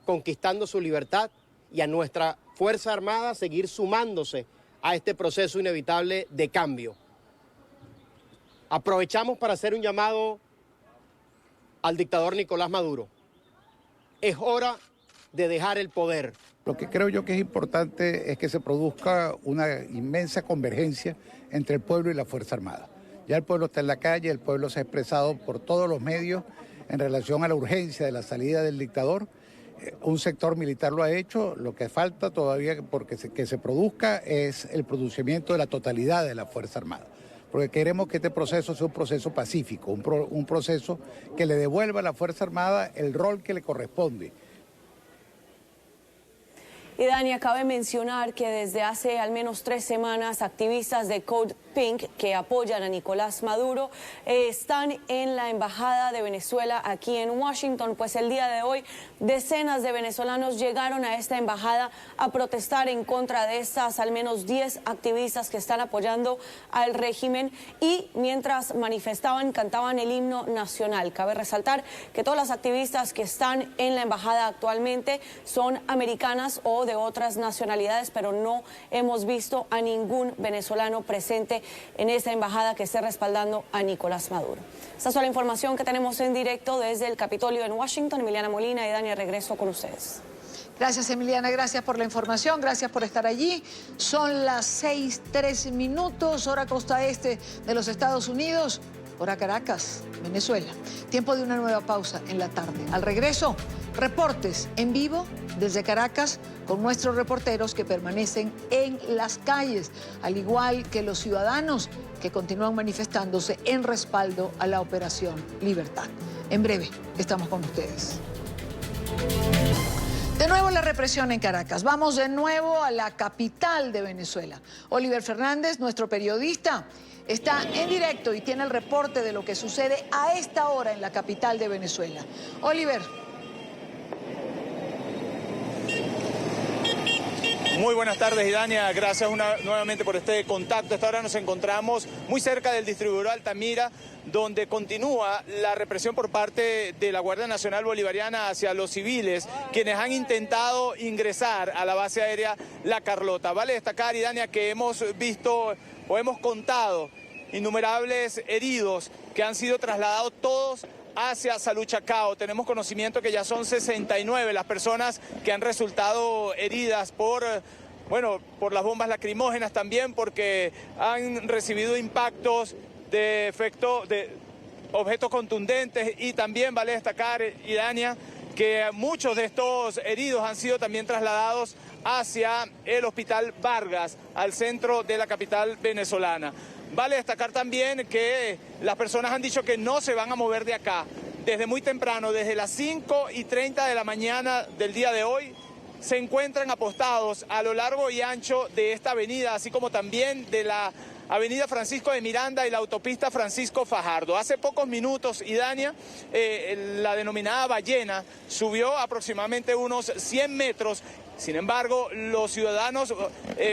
conquistando su libertad, y a nuestra Fuerza Armada a seguir sumándose a este proceso inevitable de cambio. Aprovechamos para hacer un llamado al dictador Nicolás Maduro. Es hora de dejar el poder. Lo que creo yo que es importante es que se produzca una inmensa convergencia entre el pueblo y la Fuerza Armada. Ya el pueblo está en la calle, el pueblo se ha expresado por todos los medios en relación a la urgencia de la salida del dictador. Un sector militar lo ha hecho, lo que falta todavía que se produzca es el pronunciamiento de la totalidad de la Fuerza Armada. Porque queremos que este proceso sea un proceso pacífico, un proceso que le devuelva a la Fuerza Armada el rol que le corresponde. Y Dani, cabe mencionar que desde hace al menos 3 semanas activistas de Code Pink que apoyan a Nicolás Maduro están en la Embajada de Venezuela aquí en Washington, pues el día de hoy decenas de venezolanos llegaron a esta embajada a protestar en contra de estas al menos 10 activistas que están apoyando al régimen, y mientras manifestaban cantaban el himno nacional. Cabe resaltar que todas las activistas que están en la embajada actualmente son americanas o de otras nacionalidades, pero no hemos visto a ningún venezolano presente en esta embajada que esté respaldando a Nicolás Maduro. Esta es toda la información que tenemos en directo desde el Capitolio en Washington. Emiliana Molina y Dani, regreso con ustedes. Gracias, Emiliana, gracias por la información, gracias por estar allí. Son las 6:03, hora costa este de los Estados Unidos, hora Caracas, Venezuela. Tiempo de una nueva pausa en la tarde. Al regreso, reportes en vivo desde Caracas con nuestros reporteros que permanecen en las calles, al igual que los ciudadanos que continúan manifestándose en respaldo a la Operación Libertad. En breve, estamos con ustedes. De nuevo la represión en Caracas. Vamos de nuevo a la capital de Venezuela. Oliver Fernández, nuestro periodista, está en directo y tiene el reporte de lo que sucede a esta hora en la capital de Venezuela. Oliver. Muy buenas tardes, Idania. Gracias nuevamente por este contacto. Esta hora nos encontramos muy cerca del distribuidor Altamira, donde continúa la represión por parte de la Guardia Nacional Bolivariana hacia los civiles, quienes han intentado ingresar a la base aérea La Carlota. Vale destacar, Idania, que hemos visto o hemos contado innumerables heridos que han sido trasladados todos hacia Salud Chacao. Tenemos conocimiento que ya son 69 las personas que han resultado heridas por las bombas lacrimógenas, también porque han recibido impactos de efecto de objetos contundentes, y también vale destacar, Idania, que muchos de estos heridos han sido también trasladados hacia el Hospital Vargas, al centro de la capital venezolana. Vale destacar también que las personas han dicho que no se van a mover de acá. Desde muy temprano, desde las 5:30 de la mañana del día de hoy, se encuentran apostados a lo largo y ancho de esta avenida, así como también de la avenida Francisco de Miranda y la autopista Francisco Fajardo. Hace pocos minutos, Idania, la denominada ballena subió aproximadamente unos 100 metros. Sin embargo, los ciudadanos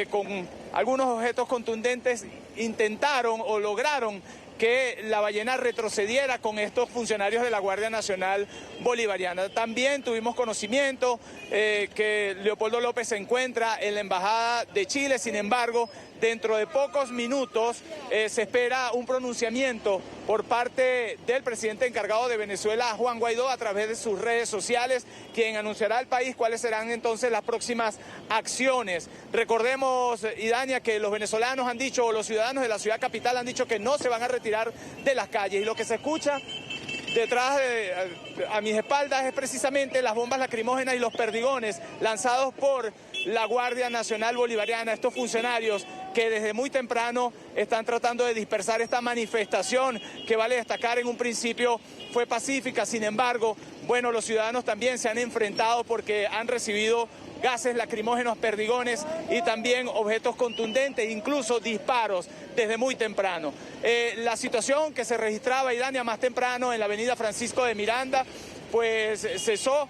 con algunos objetos contundentes intentaron o lograron que la ballena retrocediera con estos funcionarios de la Guardia Nacional Bolivariana. También tuvimos conocimiento que Leopoldo López se encuentra en la Embajada de Chile. Sin embargo, dentro de pocos minutos se espera un pronunciamiento por parte del presidente encargado de Venezuela, Juan Guaidó, a través de sus redes sociales, quien anunciará al país cuáles serán entonces las próximas acciones. Recordemos, Idania, que los venezolanos han dicho, o los ciudadanos de la ciudad capital han dicho, que no se van a retirar de las calles, y lo que se escucha detrás a mis espaldas es precisamente las bombas lacrimógenas y los perdigones lanzados por la Guardia Nacional Bolivariana, estos funcionarios que desde muy temprano están tratando de dispersar esta manifestación que, vale destacar, en un principio fue pacífica. Sin embargo, bueno, los ciudadanos también se han enfrentado porque han recibido gases lacrimógenos, perdigones y también objetos contundentes, incluso disparos desde muy temprano. La situación que se registraba, Idania, más temprano en la avenida Francisco de Miranda, pues cesó.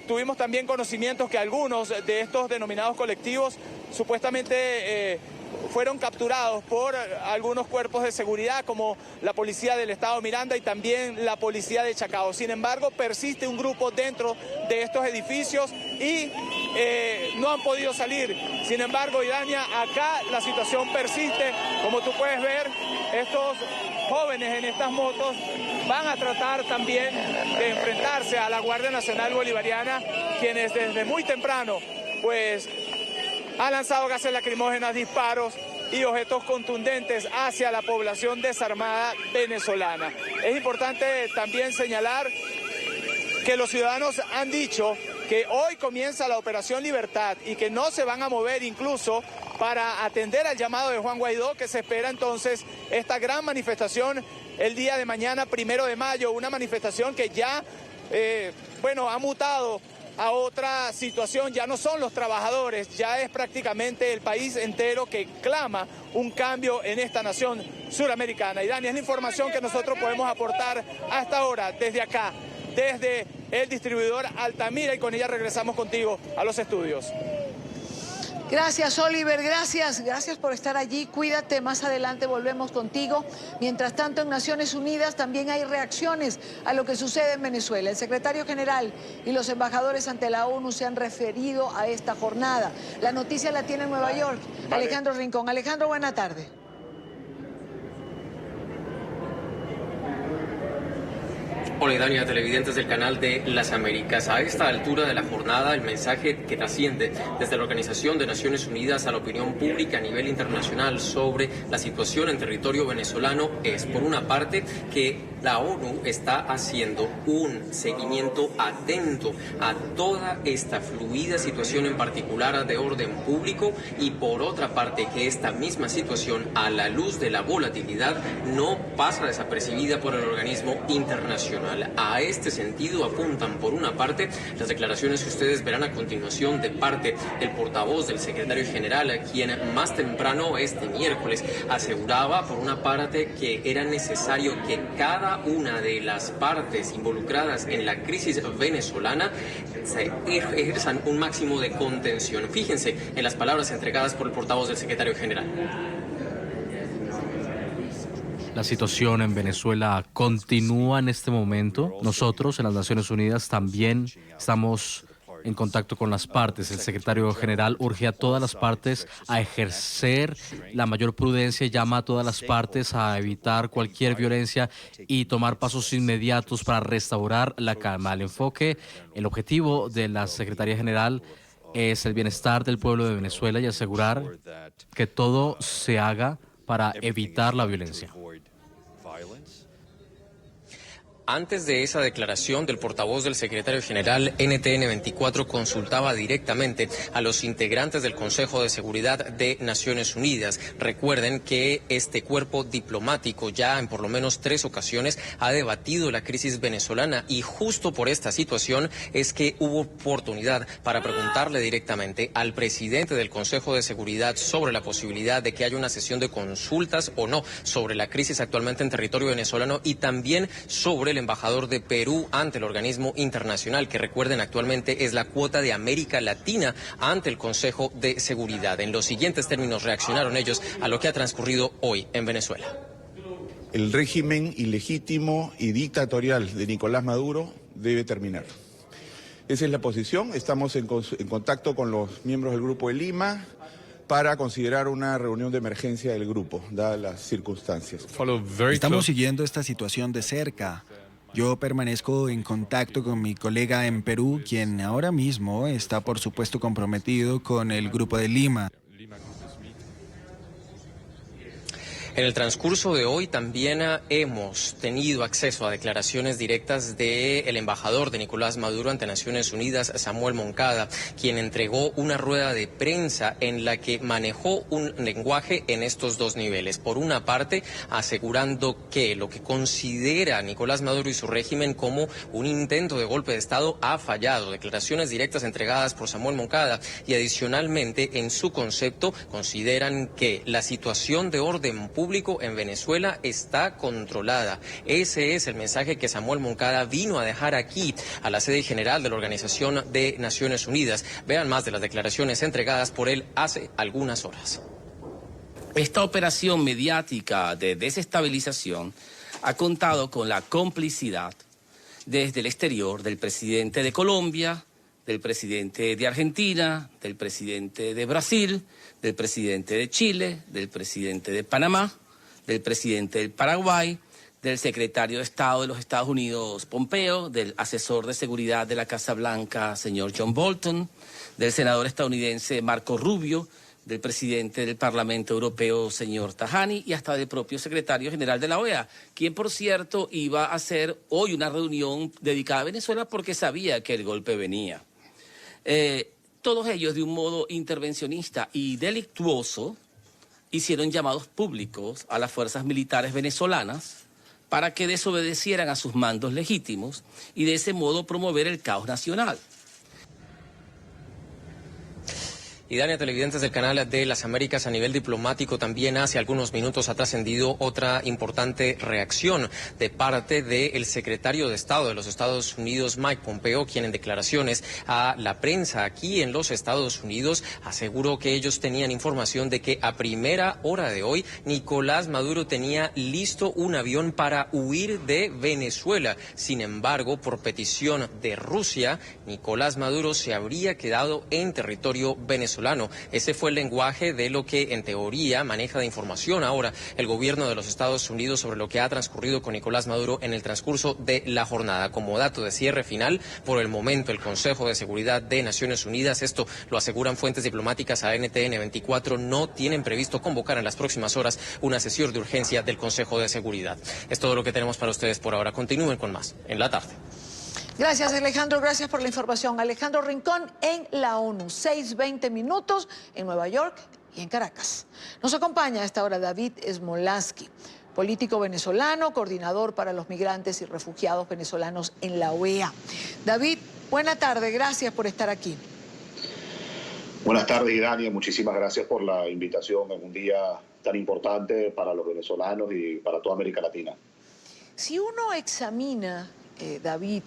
Tuvimos también conocimientos que algunos de estos denominados colectivos supuestamente fueron capturados por algunos cuerpos de seguridad como la policía del estado Miranda y también la policía de Chacao. Sin embargo, persiste un grupo dentro de estos edificios y no han podido salir. Sin embargo, Idania, acá la situación persiste. Como tú puedes ver, estos jóvenes en estas motos van a tratar también de enfrentarse a la Guardia Nacional Bolivariana, quienes desde muy temprano pues han lanzado gases lacrimógenos, disparos y objetos contundentes hacia la población desarmada venezolana. Es importante también señalar que los ciudadanos han dicho que hoy comienza la Operación Libertad y que no se van a mover incluso para atender al llamado de Juan Guaidó, que se espera entonces esta gran manifestación el día de mañana, 1 de mayo, una manifestación que ya, ha mutado a otra situación. Ya no son los trabajadores, ya es prácticamente el país entero que clama un cambio en esta nación suramericana. Y Dani, es la información que nosotros podemos aportar hasta ahora desde acá, desde el distribuidor Altamira, y con ella regresamos contigo a los estudios. Gracias, Oliver, gracias por estar allí. Cuídate, más adelante volvemos contigo. Mientras tanto, en Naciones Unidas también hay reacciones a lo que sucede en Venezuela. El secretario general y los embajadores ante la ONU se han referido a esta jornada. La noticia la tiene en Nueva York. Vale. Alejandro Rincón. Alejandro, buena tarde. Hola, Idania, televidentes del canal de Las Américas. A esta altura de la jornada, el mensaje que trasciende desde la Organización de Naciones Unidas a la opinión pública a nivel internacional sobre la situación en territorio venezolano es, por una parte, que la ONU está haciendo un seguimiento atento a toda esta fluida situación, en particular de orden público, y por otra parte, que esta misma situación, a la luz de la volatilidad, no pasa desapercibida por el organismo internacional. A este sentido apuntan, por una parte, las declaraciones que ustedes verán a continuación de parte del portavoz del secretario general, quien más temprano este miércoles aseguraba, por una parte, que era necesario que cada una de las partes involucradas en la crisis venezolana se ejerzan un máximo de contención. Fíjense en las palabras entregadas por el portavoz del secretario general. La situación en Venezuela continúa en este momento. Nosotros en las Naciones Unidas también estamos en contacto con las partes. El secretario general urge a todas las partes a ejercer la mayor prudencia y llama a todas las partes a evitar cualquier violencia y tomar pasos inmediatos para restaurar la calma. El objetivo de la Secretaría General es el bienestar del pueblo de Venezuela y asegurar que todo se haga para evitar la violencia. Antes de esa declaración del portavoz del secretario general, NTN 24 consultaba directamente a los integrantes del Consejo de Seguridad de Naciones Unidas. Recuerden que este cuerpo diplomático ya en por lo menos 3 ocasiones ha debatido la crisis venezolana, y justo por esta situación es que hubo oportunidad para preguntarle directamente al presidente del Consejo de Seguridad sobre la posibilidad de que haya una sesión de consultas o no sobre la crisis actualmente en territorio venezolano, y también sobre el embajador de Perú ante el organismo internacional, que recuerden actualmente es la cuota de América Latina ante el Consejo de Seguridad. En los siguientes términos reaccionaron ellos a lo que ha transcurrido hoy en Venezuela. El régimen ilegítimo y dictatorial de Nicolás Maduro debe terminar. Esa es la posición. Estamos en contacto con los miembros del Grupo de Lima para considerar una reunión de emergencia del grupo, dadas las circunstancias. Estamos siguiendo esta situación de cerca. Yo permanezco en contacto con mi colega en Perú, quien ahora mismo está, por supuesto, comprometido con el Grupo de Lima. En el transcurso de hoy también hemos tenido acceso a declaraciones directas del embajador de Nicolás Maduro ante Naciones Unidas, Samuel Moncada, quien entregó una rueda de prensa en la que manejó un lenguaje en estos dos niveles. Por una parte, asegurando que lo que considera Nicolás Maduro y su régimen como un intento de golpe de Estado ha fallado. Declaraciones directas entregadas por Samuel Moncada, y adicionalmente en su concepto consideran que la situación de orden público en Venezuela está controlada. Ese es el mensaje que Samuel Moncada vino a dejar aquí a la sede general de la Organización de Naciones Unidas. Vean más de las declaraciones entregadas por él hace algunas horas. Esta operación mediática de desestabilización ha contado con la complicidad desde el exterior del presidente de Colombia, del presidente de Argentina, del presidente de Brasil, del presidente de Chile, del presidente de Panamá, del presidente del Paraguay, del secretario de Estado de los Estados Unidos, Pompeo, del asesor de seguridad de la Casa Blanca, señor John Bolton, del senador estadounidense Marco Rubio, del presidente del Parlamento Europeo, señor Tajani, y hasta del propio secretario general de la OEA, quien, por cierto, iba a hacer hoy una reunión dedicada a Venezuela porque sabía que el golpe venía. Todos ellos, de un modo intervencionista y delictuoso, hicieron llamados públicos a las fuerzas militares venezolanas para que desobedecieran a sus mandos legítimos y de ese modo promover el caos nacional. Y Dania, televidentes del canal de las Américas, a nivel diplomático también hace algunos minutos ha trascendido otra importante reacción de parte del secretario de Estado de los Estados Unidos, Mike Pompeo, quien en declaraciones a la prensa aquí en los Estados Unidos aseguró que ellos tenían información de que a primera hora de hoy Nicolás Maduro tenía listo un avión para huir de Venezuela. Sin embargo, por petición de Rusia, Nicolás Maduro se habría quedado en territorio venezolano. Ese fue el lenguaje de lo que en teoría maneja de información ahora el gobierno de los Estados Unidos sobre lo que ha transcurrido con Nicolás Maduro en el transcurso de la jornada. Como dato de cierre final, por el momento el Consejo de Seguridad de Naciones Unidas, esto lo aseguran fuentes diplomáticas a NTN 24, no tienen previsto convocar en las próximas horas una sesión de urgencia del Consejo de Seguridad. Es todo lo que tenemos para ustedes por ahora. Continúen con más en la tarde. Gracias, Alejandro. Gracias por la información. Alejandro Rincón en la ONU. 6:20 minutos en Nueva York y en Caracas. Nos acompaña a esta hora David Smolansky, político venezolano, coordinador para los migrantes y refugiados venezolanos en la OEA. David, buena tarde. Gracias por estar aquí. Buenas tardes, Dania. Muchísimas gracias por la invitación en un día tan importante para los venezolanos y para toda América Latina. Si uno examina, David,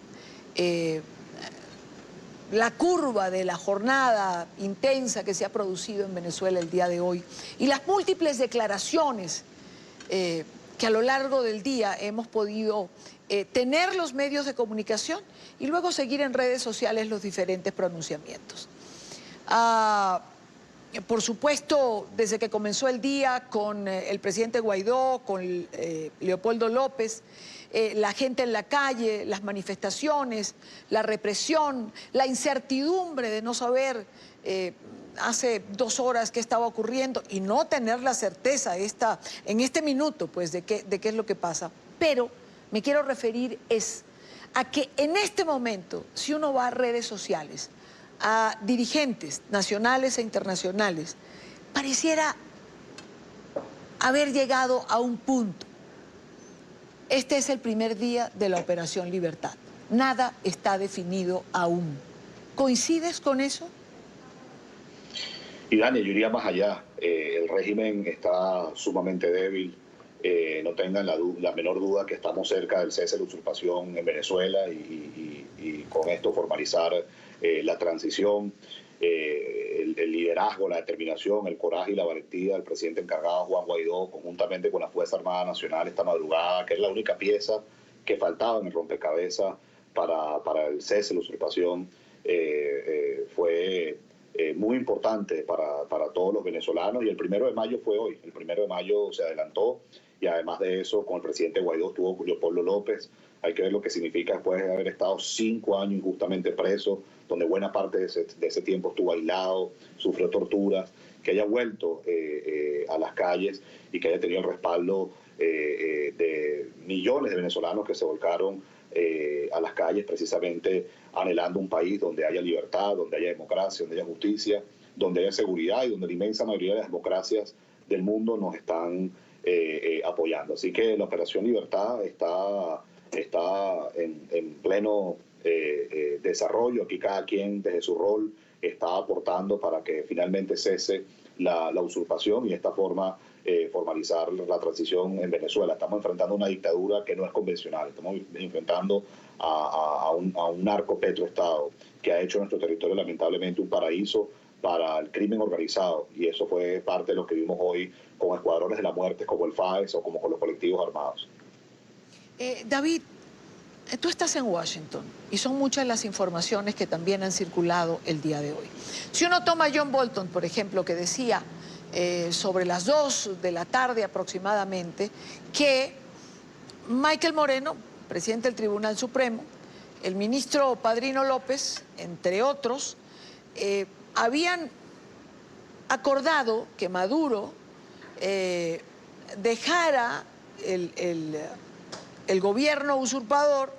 la curva de la jornada intensa que se ha producido en Venezuela el día de hoy y las múltiples declaraciones que a lo largo del día hemos podido tener los medios de comunicación y luego seguir en redes sociales los diferentes pronunciamientos. Por supuesto, desde que comenzó el día con el presidente Guaidó, con Leopoldo López, la gente en la calle, las manifestaciones, la represión, la incertidumbre de no saber hace 2 horas qué estaba ocurriendo y no tener la certeza en este minuto pues, de qué es lo que pasa. Pero me quiero referir a que en este momento, si uno va a redes sociales, a dirigentes nacionales e internacionales, pareciera haber llegado a un punto. Este es el primer día de la Operación Libertad. Nada está definido aún. ¿Coincides con eso? Y Dani, yo iría más allá. El régimen está sumamente débil. No tengan la menor duda que estamos cerca del cese de la usurpación en Venezuela y con esto formalizar la transición. El liderazgo, la determinación, el coraje y la valentía del presidente encargado Juan Guaidó, conjuntamente con la Fuerza Armada Nacional esta madrugada, que es la única pieza que faltaba en el rompecabezas para el cese de la usurpación, fue muy importante para todos los venezolanos. Y el 1 de mayo fue hoy. El 1 de mayo se adelantó y y además de eso, con el presidente Guaidó estuvo Leopoldo López. Hay que ver lo que significa después de haber estado 5 años injustamente preso, donde buena parte de ese tiempo estuvo aislado, sufrió torturas, que haya vuelto a las calles y que haya tenido el respaldo de millones de venezolanos que se volcaron a las calles precisamente anhelando un país donde haya libertad, donde haya democracia, donde haya justicia, donde haya seguridad y donde la inmensa mayoría de las democracias del mundo nos están apoyando. Así que la Operación Libertad está en pleno desarrollo. Aquí cada quien desde su rol está aportando para que finalmente cese la usurpación y de esta forma formalizar la transición en Venezuela. Estamos enfrentando una dictadura que no es convencional, estamos enfrentando a un narco-petroestado que ha hecho nuestro territorio lamentablemente un paraíso para el crimen organizado, y eso fue parte de lo que vimos hoy con escuadrones de la muerte como el FAES o como con los colectivos armados. David, tú estás en Washington y son muchas las informaciones que también han circulado el día de hoy. Si uno toma a John Bolton, por ejemplo, que decía sobre las 2 de la tarde aproximadamente que Michael Moreno, presidente del Tribunal Supremo, el ministro Padrino López, entre otros, habían acordado que Maduro dejara el gobierno usurpador.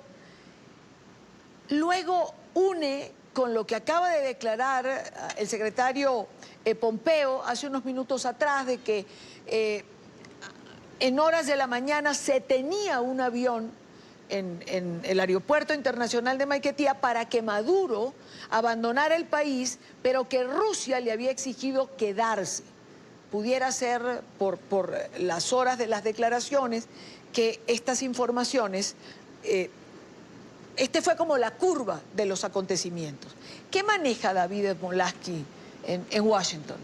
Luego une con lo que acaba de declarar el secretario Pompeo hace unos minutos atrás de que en horas de la mañana se tenía un avión en el aeropuerto internacional de Maiquetía para que Maduro abandonara el país, pero que Rusia le había exigido quedarse. Pudiera ser por las horas de las declaraciones que estas informaciones, fue como la curva de los acontecimientos. ¿Qué maneja David Smolensky en Washington?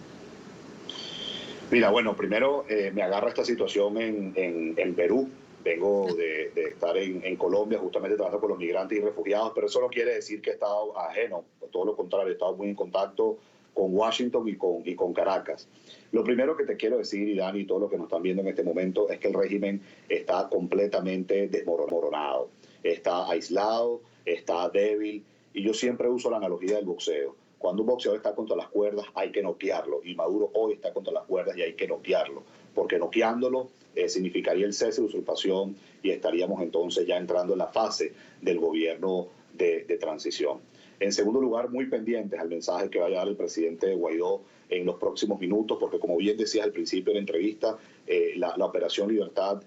Mira, bueno, primero me agarra esta situación en Perú. Vengo de estar en Colombia justamente trabajando con los migrantes y refugiados, pero eso no quiere decir que he estado ajeno, todo lo contrario, he estado muy en contacto con Washington y con Caracas. Lo primero que te quiero decir, y Dani, y todos los que nos están viendo en este momento, es que el régimen está completamente desmoronado, está aislado, está débil, y yo siempre uso la analogía del boxeo. Cuando un boxeador está contra las cuerdas hay que noquearlo, y Maduro hoy está contra las cuerdas y hay que noquearlo, porque noqueándolo significaría el cese de usurpación y estaríamos entonces ya entrando en la fase del gobierno de transición. En segundo lugar, muy pendientes al mensaje que vaya a dar el presidente Guaidó en los próximos minutos, porque como bien decías al principio de la entrevista, la Operación Libertad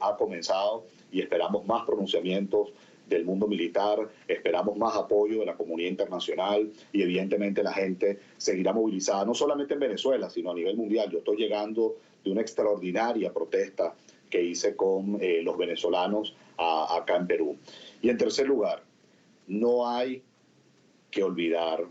ha comenzado y esperamos más pronunciamientos del mundo militar, esperamos más apoyo de la comunidad internacional y evidentemente la gente seguirá movilizada, no solamente en Venezuela, sino a nivel mundial. Yo estoy llegando de una extraordinaria protesta que hice con los venezolanos acá en Perú. Y en tercer lugar, no hay que olvidar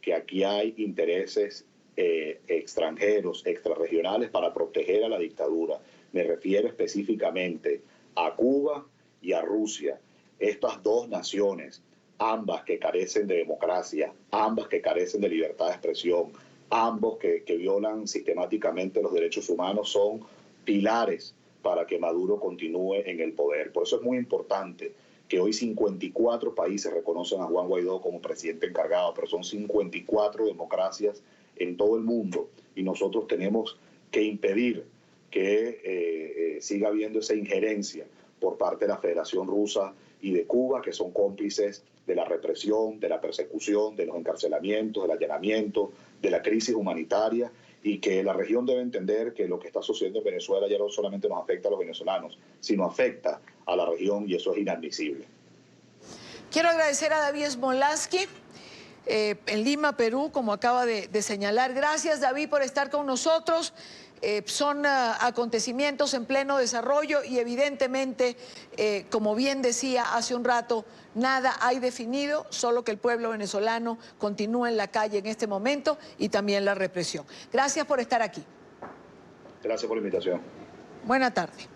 que aquí hay intereses extranjeros, extrarregionales para proteger a la dictadura. Me refiero específicamente a Cuba y a Rusia. Estas dos naciones, ambas que carecen de democracia, ambas que carecen de libertad de expresión, ambos que violan sistemáticamente los derechos humanos, son pilares para que Maduro continúe en el poder. Por eso es muy importante que hoy 54 países reconocen a Juan Guaidó como presidente encargado, pero son 54 democracias en todo el mundo y nosotros tenemos que impedir que siga habiendo esa injerencia por parte de la Federación Rusa y de Cuba, que son cómplices de la represión, de la persecución, de los encarcelamientos, del allanamiento, de la crisis humanitaria, y que la región debe entender que lo que está sucediendo en Venezuela ya no solamente nos afecta a los venezolanos, sino afecta a la región y eso es inadmisible. Quiero agradecer a David Smolensky en Lima, Perú, como acaba de señalar. Gracias, David, por estar con nosotros. Son acontecimientos en pleno desarrollo y evidentemente, como bien decía hace un rato, nada hay definido, solo que el pueblo venezolano continúa en la calle en este momento y también la represión. Gracias por estar aquí. Gracias por la invitación. Buena tarde.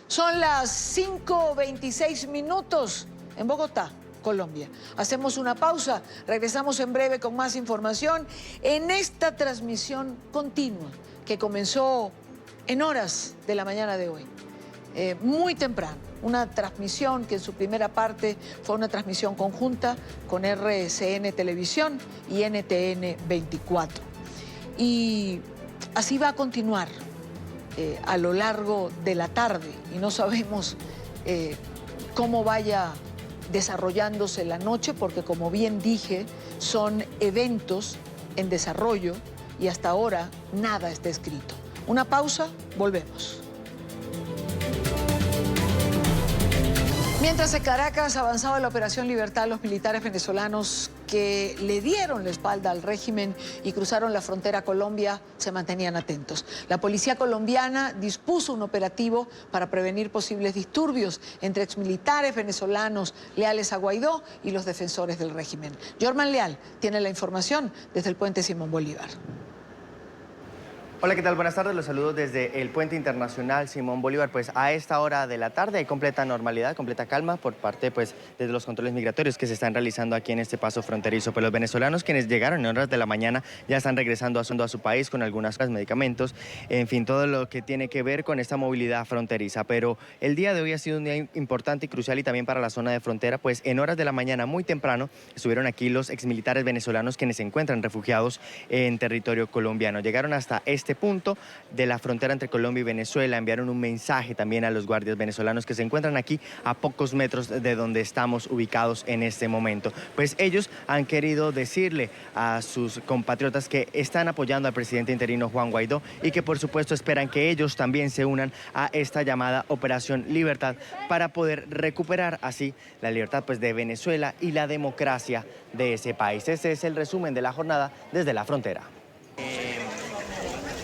Son las 5:26 en Bogotá, Colombia. Hacemos una pausa, regresamos en breve con más información en esta transmisión continua que comenzó en horas de la mañana de hoy. muy temprano, una transmisión que en su primera parte fue una transmisión conjunta con RCN Televisión y NTN 24. Y así va a continuar a lo largo de la tarde y no sabemos cómo vaya desarrollándose la noche porque, como bien dije, son eventos en desarrollo y hasta ahora nada está escrito. Una pausa, volvemos. Mientras en Caracas avanzaba la Operación Libertad, los militares venezolanos que le dieron la espalda al régimen y cruzaron la frontera a Colombia se mantenían atentos. La policía colombiana dispuso un operativo para prevenir posibles disturbios entre exmilitares venezolanos leales a Guaidó y los defensores del régimen. Jorman Leal tiene la información desde el puente Simón Bolívar. Hola, ¿qué tal? Buenas tardes. Los saludo desde el Puente Internacional Simón Bolívar. Pues a esta hora de la tarde hay completa normalidad, completa calma por parte de los controles migratorios que se están realizando aquí en este paso fronterizo. Pues los venezolanos quienes llegaron en horas de la mañana ya están regresando a su país con algunos medicamentos, en fin, todo lo que tiene que ver con esta movilidad fronteriza. Pero el día de hoy ha sido un día importante y crucial y también para la zona de frontera, pues en horas de la mañana muy temprano estuvieron aquí los exmilitares venezolanos quienes se encuentran refugiados en territorio colombiano. Llegaron hasta este punto de la frontera entre Colombia y Venezuela, enviaron un mensaje también a los guardias venezolanos que se encuentran aquí a pocos metros de donde estamos ubicados en este momento. Pues ellos han querido decirle a sus compatriotas que están apoyando al presidente interino Juan Guaidó y que por supuesto esperan que ellos también se unan a esta llamada Operación Libertad para poder recuperar así la libertad pues de Venezuela y la democracia de ese país. Ese es el resumen de la jornada desde la frontera.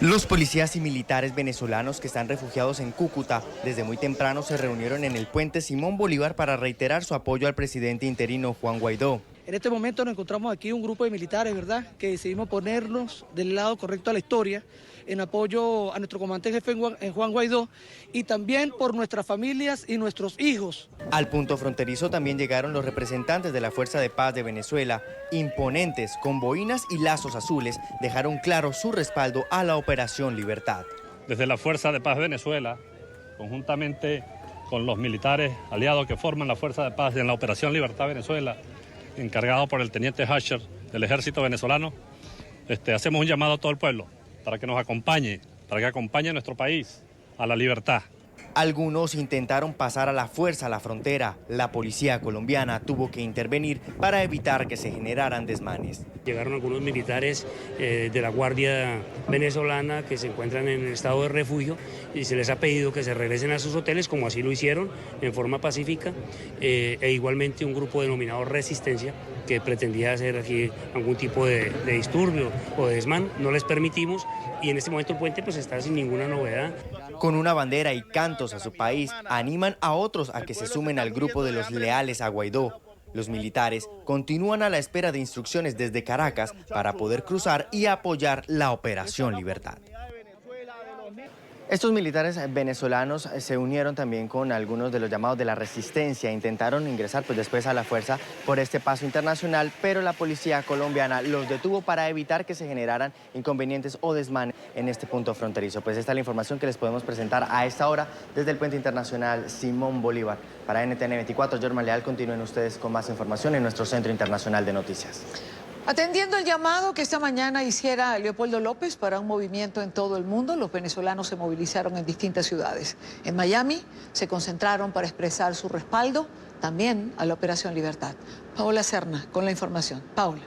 Los policías y militares venezolanos que están refugiados en Cúcuta desde muy temprano se reunieron en el puente Simón Bolívar para reiterar su apoyo al presidente interino Juan Guaidó. En este momento nos encontramos aquí un grupo de militares, ¿verdad?, que decidimos ponernos del lado correcto a la historia en apoyo a nuestro comandante jefe Juan Guaidó y también por nuestras familias y nuestros hijos. Al punto fronterizo también llegaron los representantes de la Fuerza de Paz de Venezuela, imponentes, con boinas y lazos azules, dejaron claro su respaldo a la Operación Libertad. Desde la Fuerza de Paz de Venezuela, conjuntamente con los militares aliados que forman la Fuerza de Paz en la Operación Libertad Venezuela, encargado por el teniente Hasher del Ejército venezolano, hacemos un llamado a todo el pueblo para que nos acompañe, para que acompañe a nuestro país a la libertad. Algunos intentaron pasar a la fuerza a la frontera. La policía colombiana tuvo que intervenir para evitar que se generaran desmanes. Llegaron algunos militares de la Guardia venezolana que se encuentran en estado de refugio y se les ha pedido que se regresen a sus hoteles, como así lo hicieron, en forma pacífica, e igualmente un grupo denominado Resistencia que pretendía hacer aquí algún tipo de disturbio o de desmán. No les permitimos y en este momento el puente pues está sin ninguna novedad. Con una bandera y cantos a su país, animan a otros a que se sumen al grupo de los leales a Guaidó. Los militares continúan a la espera de instrucciones desde Caracas para poder cruzar y apoyar la Operación Libertad. Estos militares venezolanos se unieron también con algunos de los llamados de la resistencia. Intentaron ingresar pues después a la fuerza por este paso internacional, pero la policía colombiana los detuvo para evitar que se generaran inconvenientes o desmanes en este punto fronterizo. Pues esta es la información que les podemos presentar a esta hora desde el Puente Internacional Simón Bolívar. Para NTN 24, Jorman Leal, continúen ustedes con más información en nuestro Centro Internacional de Noticias. Atendiendo el llamado que esta mañana hiciera Leopoldo López para un movimiento en todo el mundo, los venezolanos se movilizaron en distintas ciudades. En Miami se concentraron para expresar su respaldo también a la Operación Libertad. Paola Serna con la información. Paola.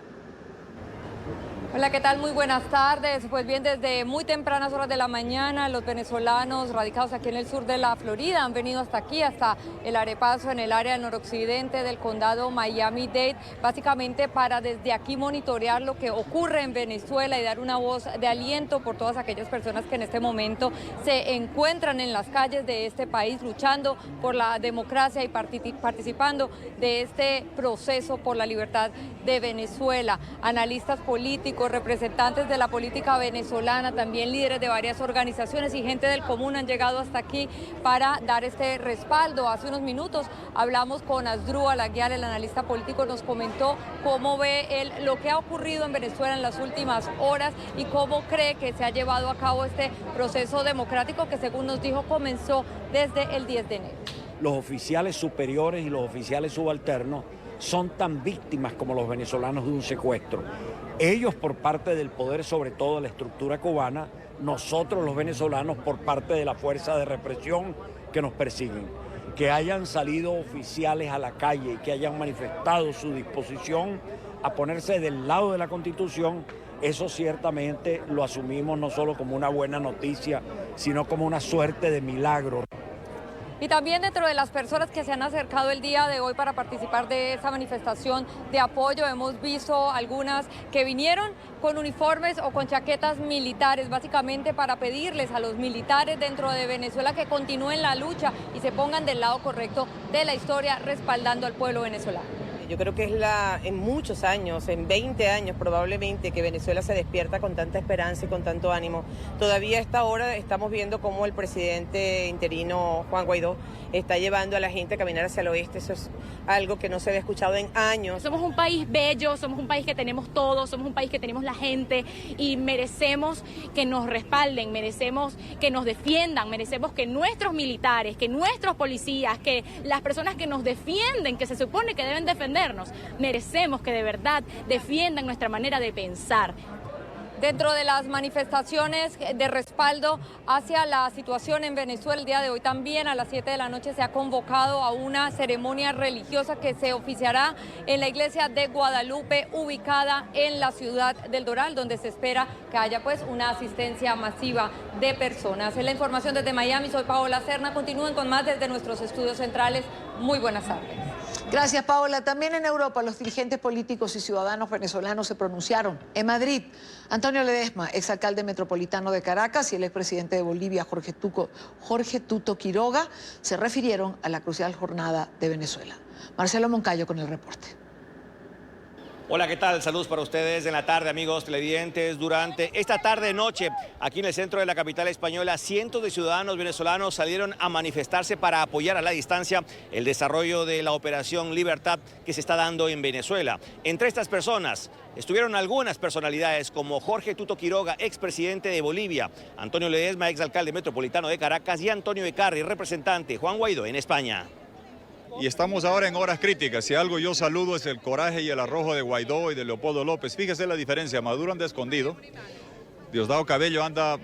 Hola, ¿qué tal? Muy buenas tardes. Pues bien, desde muy tempranas horas de la mañana, los venezolanos radicados aquí en el sur de la Florida han venido hasta aquí, hasta el Arepazo, en el área del noroccidente del condado Miami-Dade, básicamente para desde aquí monitorear lo que ocurre en Venezuela y dar una voz de aliento por todas aquellas personas que en este momento se encuentran en las calles de este país luchando por la democracia y participando de este proceso por la libertad de Venezuela. Analistas políticos, pues representantes de la política venezolana, también líderes de varias organizaciones y gente del común han llegado hasta aquí para dar este respaldo. Hace unos minutos hablamos con Asdrúbal Aguiar, el analista político, nos comentó cómo ve él lo que ha ocurrido en Venezuela en las últimas horas y cómo cree que se ha llevado a cabo este proceso democrático que, según nos dijo, comenzó desde el 10 de enero. Los oficiales superiores y los oficiales subalternos son tan víctimas como los venezolanos de un secuestro. Ellos por parte del poder, sobre todo de la estructura cubana, nosotros los venezolanos por parte de la fuerza de represión que nos persiguen. Que hayan salido oficiales a la calle y que hayan manifestado su disposición a ponerse del lado de la Constitución, eso ciertamente lo asumimos no solo como una buena noticia, sino como una suerte de milagro. Y también dentro de las personas que se han acercado el día de hoy para participar de esta manifestación de apoyo, hemos visto algunas que vinieron con uniformes o con chaquetas militares, básicamente para pedirles a los militares dentro de Venezuela que continúen la lucha y se pongan del lado correcto de la historia, respaldando al pueblo venezolano. Yo creo que es en muchos años, en 20 años probablemente, que Venezuela se despierta con tanta esperanza y con tanto ánimo. Todavía a esta hora estamos viendo cómo el presidente interino Juan Guaidó está llevando a la gente a caminar hacia el oeste. Eso es algo que no se había escuchado en años. Somos un país bello, somos un país que tenemos todo, somos un país que tenemos la gente y merecemos que nos respalden, merecemos que nos defiendan, merecemos que nuestros militares, que nuestros policías, que las personas que nos defienden, que se supone que deben defendernos, merecemos que de verdad defiendan nuestra manera de pensar. Dentro de las manifestaciones de respaldo hacia la situación en Venezuela, el día de hoy también a las 7 de la noche se ha convocado a una ceremonia religiosa que se oficiará en la iglesia de Guadalupe, ubicada en la ciudad del Doral, donde se espera que haya pues una asistencia masiva de personas. Es la información desde Miami, soy Paola Serna. Continúen con más desde nuestros estudios centrales. Muy buenas tardes. Gracias, Paola. También en Europa, los dirigentes políticos y ciudadanos venezolanos se pronunciaron. En Madrid, Antonio Ledesma, exalcalde metropolitano de Caracas, y el expresidente de Bolivia, Jorge Tuto Quiroga, se refirieron a la crucial jornada de Venezuela. Marcelo Moncayo con el reporte. Hola, ¿qué tal? Saludos para ustedes en la tarde, amigos televidentes. Durante esta tarde-noche, aquí en el centro de la capital española, cientos de ciudadanos venezolanos salieron a manifestarse para apoyar a la distancia el desarrollo de la Operación Libertad que se está dando en Venezuela. Entre estas personas estuvieron algunas personalidades como Jorge Tuto Quiroga, expresidente de Bolivia, Antonio Ledesma, exalcalde metropolitano de Caracas, y Antonio Ecarri, representante Juan Guaidó en España. Y estamos ahora en horas críticas. Si algo yo saludo es el coraje y el arrojo de Guaidó y de Leopoldo López. Fíjese la diferencia, Maduro anda escondido, Diosdado Cabello anda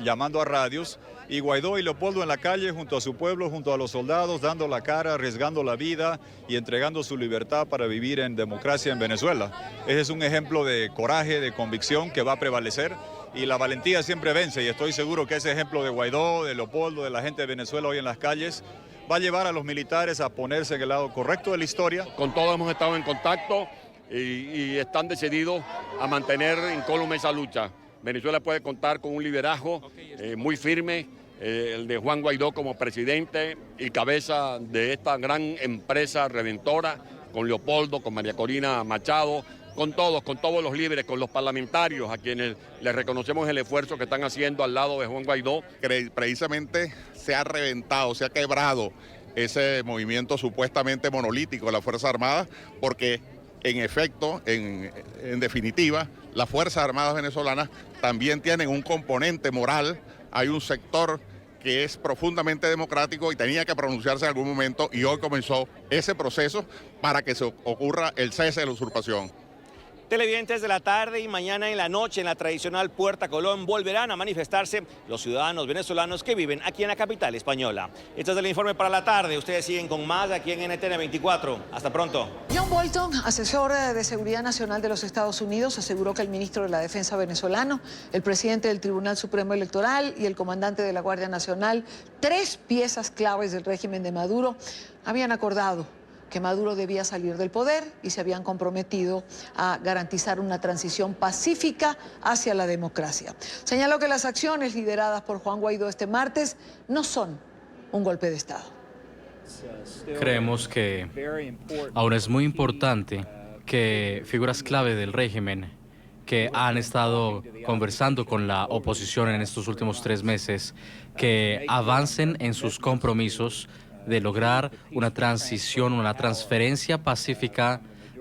llamando a radios, y Guaidó y Leopoldo en la calle junto a su pueblo, junto a los soldados, dando la cara, arriesgando la vida y entregando su libertad para vivir en democracia en Venezuela. Ese es un ejemplo de coraje, de convicción que va a prevalecer, y la valentía siempre vence, y estoy seguro que ese ejemplo de Guaidó, de Leopoldo, de la gente de Venezuela hoy en las calles, va a llevar a los militares a ponerse en el lado correcto de la historia. Con todos hemos estado en contacto y están decididos a mantener incólume esa lucha. Venezuela puede contar con un liderazgo muy firme, el de Juan Guaidó como presidente y cabeza de esta gran empresa redentora, con Leopoldo, con María Corina Machado, con todos los líderes, con los parlamentarios, a quienes les reconocemos el esfuerzo que están haciendo al lado de Juan Guaidó. Precisamente se ha reventado, se ha quebrado ese movimiento supuestamente monolítico de las Fuerzas Armadas, porque en efecto, en definitiva, las Fuerzas Armadas venezolanas también tienen un componente moral. Hay un sector que es profundamente democrático y tenía que pronunciarse en algún momento, y hoy comenzó ese proceso para que se ocurra el cese de la usurpación. Televidentes de la tarde y mañana en la noche en la tradicional Puerta Colón volverán a manifestarse los ciudadanos venezolanos que viven aquí en la capital española. Este es el informe para la tarde. Ustedes siguen con más aquí en NTN 24. Hasta pronto. John Bolton, asesor de Seguridad Nacional de los Estados Unidos, aseguró que el ministro de la Defensa venezolano, el presidente del Tribunal Supremo Electoral y el comandante de la Guardia Nacional, 3 piezas claves del régimen de Maduro, habían acordado que Maduro debía salir del poder y se habían comprometido a garantizar una transición pacífica hacia la democracia. Señaló que las acciones lideradas por Juan Guaidó este martes no son un golpe de Estado. Creemos que aún es muy importante que figuras clave del régimen que han estado conversando con la oposición en estos últimos 3 meses, que avancen en sus compromisos de lograr una transición, una transferencia pacífica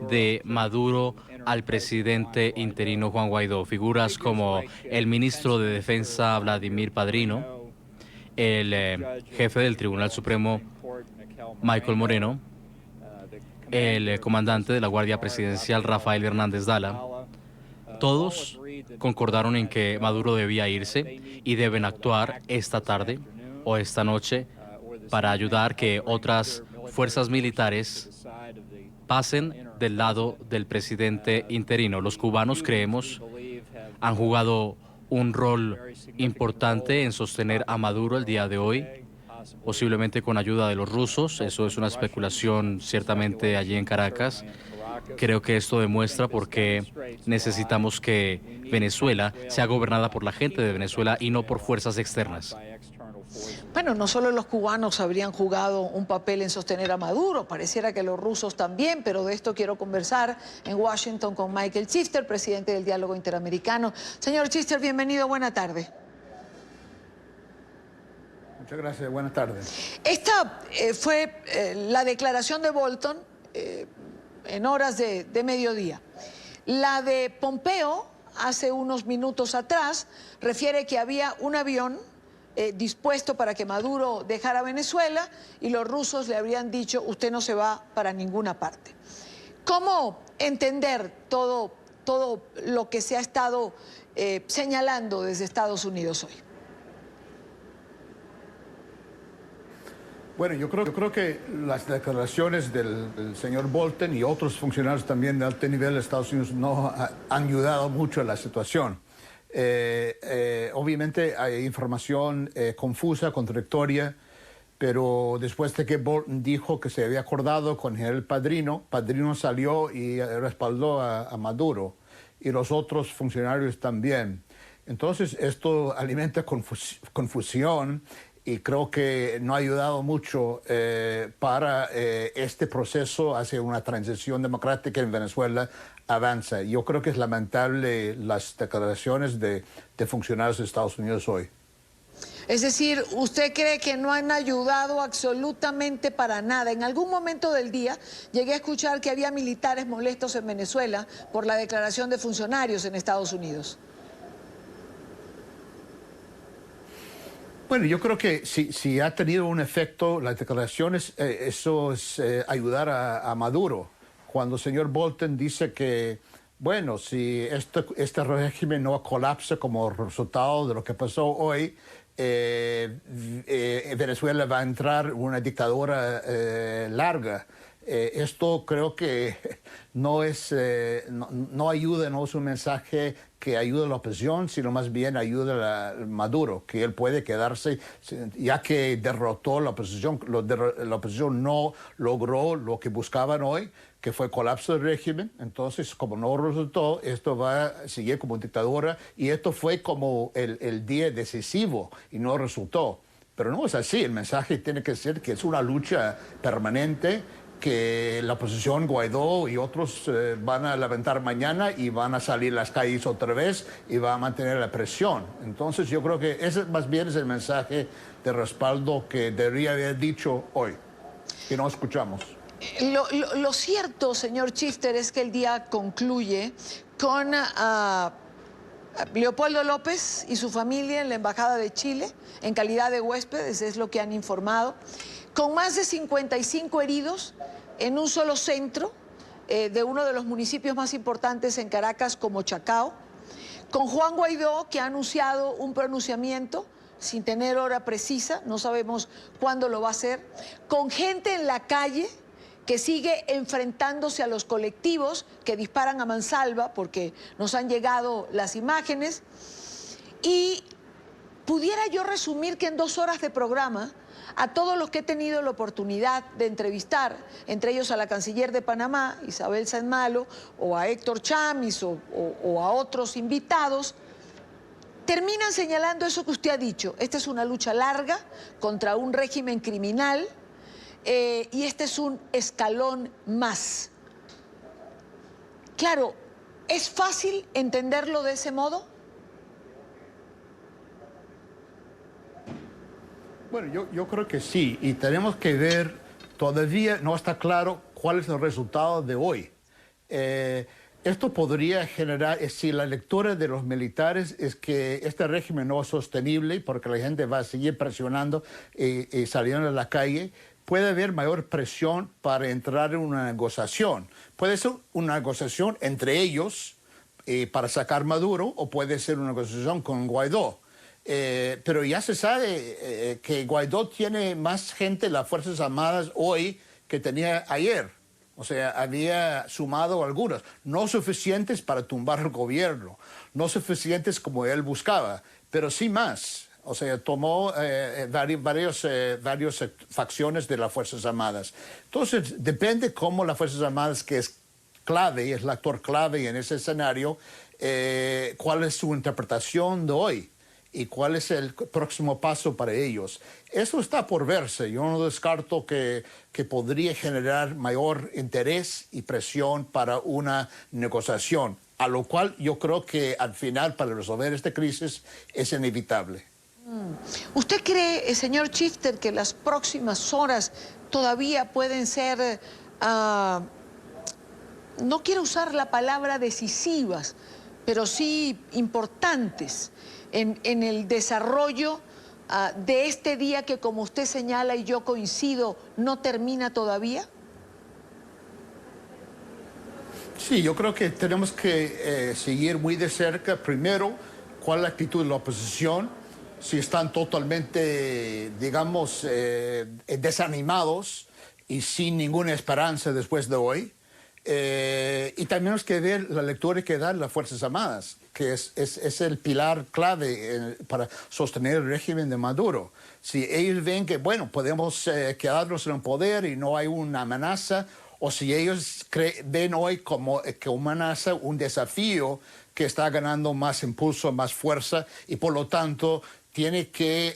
de Maduro al presidente interino Juan Guaidó. Figuras como el ministro de Defensa Vladimir Padrino, el jefe del Tribunal Supremo Michael Moreno, el comandante de la Guardia Presidencial Rafael Hernández Dala, todos concordaron en que Maduro debía irse y deben actuar esta tarde o esta noche para ayudar que otras fuerzas militares pasen del lado del presidente interino. Los cubanos, creemos, han jugado un rol importante en sostener a Maduro el día de hoy, posiblemente con ayuda de los rusos. Eso es una especulación ciertamente allí en Caracas. Creo que esto demuestra por qué necesitamos que Venezuela sea gobernada por la gente de Venezuela y no por fuerzas externas. Bueno, no solo los cubanos habrían jugado un papel en sostener a Maduro, pareciera que los rusos también, pero de esto quiero conversar en Washington con Michael Chifter, presidente del Diálogo Interamericano. Señor Chifter, bienvenido, buena tarde. Muchas gracias, buenas tardes. Esta fue la declaración de Bolton en horas de mediodía. La de Pompeo, hace unos minutos atrás, refiere que había un avión dispuesto para que Maduro dejara Venezuela y los rusos le habrían dicho, usted no se va para ninguna parte. ¿Cómo entender todo lo que se ha estado señalando desde Estados Unidos hoy? Bueno, yo creo que las declaraciones del señor Bolton y otros funcionarios también de alto nivel de Estados Unidos no han ayudado mucho a la situación. Obviamente hay información confusa, contradictoria, pero después de que Bolton dijo que se había acordado con el Padrino salió y respaldó a Maduro y los otros funcionarios también. Entonces esto alimenta confusión y creo que no ha ayudado mucho para este proceso hacia una transición democrática en Venezuela avanza. Yo creo que es lamentable las declaraciones de funcionarios de Estados Unidos hoy. Es decir, ¿usted cree que no han ayudado absolutamente para nada? En algún momento del día llegué a escuchar que había militares molestos en Venezuela por la declaración de funcionarios en Estados Unidos. Bueno, yo creo que si ha tenido un efecto las declaraciones, eso es ayudar a Maduro. Cuando el señor Bolton dice que, bueno, si este régimen no colapsa como resultado de lo que pasó hoy, Venezuela va a entrar en una dictadura larga. Esto creo que no ayuda, no es un mensaje que ayude a la oposición, sino más bien ayuda a Maduro, que él puede quedarse, ya que derrotó la oposición no logró lo que buscaban hoy, que fue colapso del régimen. Entonces, como no resultó, esto va a seguir como dictadura, y esto fue como el día decisivo y no resultó. Pero no es así, el mensaje tiene que ser que es una lucha permanente, que la oposición, Guaidó y otros van a levantar mañana y van a salir a las calles otra vez y va a mantener la presión. Entonces yo creo que ese más bien es el mensaje de respaldo que debería haber dicho hoy, que no escuchamos. Lo cierto, señor Chifter, es que el día concluye con Leopoldo López y su familia en la Embajada de Chile, en calidad de huéspedes, es lo que han informado, con más de 55 heridos en un solo centro de uno de los municipios más importantes en Caracas, como Chacao, con Juan Guaidó, que ha anunciado un pronunciamiento sin tener hora precisa, no sabemos cuándo lo va a hacer, con gente en la calle que sigue enfrentándose a los colectivos que disparan a mansalva, porque nos han llegado las imágenes, y pudiera yo resumir que en 2 horas de programa, a todos los que he tenido la oportunidad de entrevistar, entre ellos a la canciller de Panamá, Isabel Saenz Malo, o a Héctor Chamis, o a otros invitados, terminan señalando eso que usted ha dicho. Esta es una lucha larga contra un régimen criminal, y este es un escalón más. Claro, ¿Es fácil entenderlo de ese modo? Bueno, yo creo que sí, y tenemos que ver, todavía no está claro cuál es el resultado de hoy. Esto podría generar, si la lectura de los militares es que este régimen no es sostenible porque la gente va a seguir presionando y saliendo a la calle, puede haber mayor presión para entrar en una negociación. Puede ser una negociación entre ellos para sacar Maduro o puede ser una negociación con Guaidó. Pero ya se sabe que Guaidó tiene más gente en las Fuerzas Armadas hoy que tenía ayer. O sea, había sumado algunas, no suficientes para tumbar el gobierno, no suficientes como él buscaba, pero sí más. O sea, tomó varias facciones de las Fuerzas Armadas. Entonces, depende cómo las Fuerzas Armadas, que es clave, es el actor clave en ese escenario, cuál es su interpretación de hoy y cuál es el próximo paso para ellos. Eso está por verse. Yo no descarto que podría generar mayor interés y presión para una negociación, a lo cual yo creo que al final, para resolver esta crisis, es inevitable. ¿Usted cree, señor Schifter, que las próximas horas todavía pueden ser, no quiero usar la palabra decisivas, pero sí importantes en el desarrollo de este día que, como usted señala y yo coincido, no termina todavía? Sí, yo creo que tenemos que seguir muy de cerca, primero, cuál es la actitud de la oposición, si están totalmente, digamos, desanimados y sin ninguna esperanza después de hoy. Y también tenemos que ver la lectura que dan las Fuerzas Armadas, que es el pilar clave para sostener el régimen de Maduro. Si ellos ven que, bueno, podemos quedarnos en el poder y no hay una amenaza, o si ellos ven hoy como una amenaza, un desafío que está ganando más impulso, más fuerza, y por lo tanto tiene que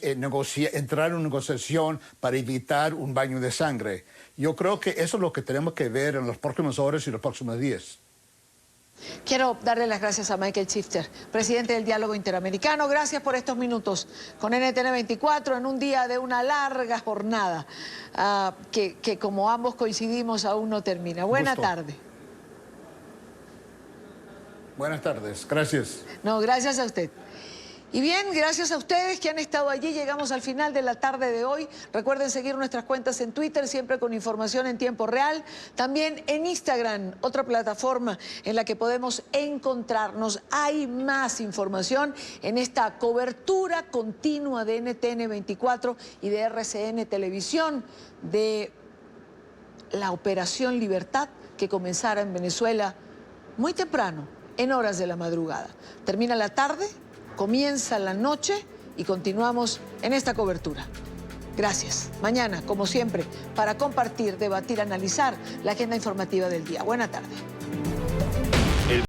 entrar en una negociación para evitar un baño de sangre. Yo creo que eso es lo que tenemos que ver en las próximas horas y los próximos días. Quiero darle las gracias a Michael Schifter, presidente del Diálogo Interamericano. Gracias por estos minutos con NTN 24 en un día de una larga jornada que como ambos coincidimos aún no termina. Buena tarde. Buenas tardes, gracias. No, gracias a usted. Y bien, gracias a ustedes que han estado allí. Llegamos al final de la tarde de hoy. Recuerden seguir nuestras cuentas en Twitter, siempre con información en tiempo real. También en Instagram, otra plataforma en la que podemos encontrarnos. Hay más información en esta cobertura continua de NTN 24 y de RCN Televisión de la Operación Libertad, que comenzará en Venezuela muy temprano, en horas de la madrugada. Termina la tarde, comienza la noche y continuamos en esta cobertura. Gracias. Mañana, como siempre, para compartir, debatir, analizar la agenda informativa del día. Buena tarde.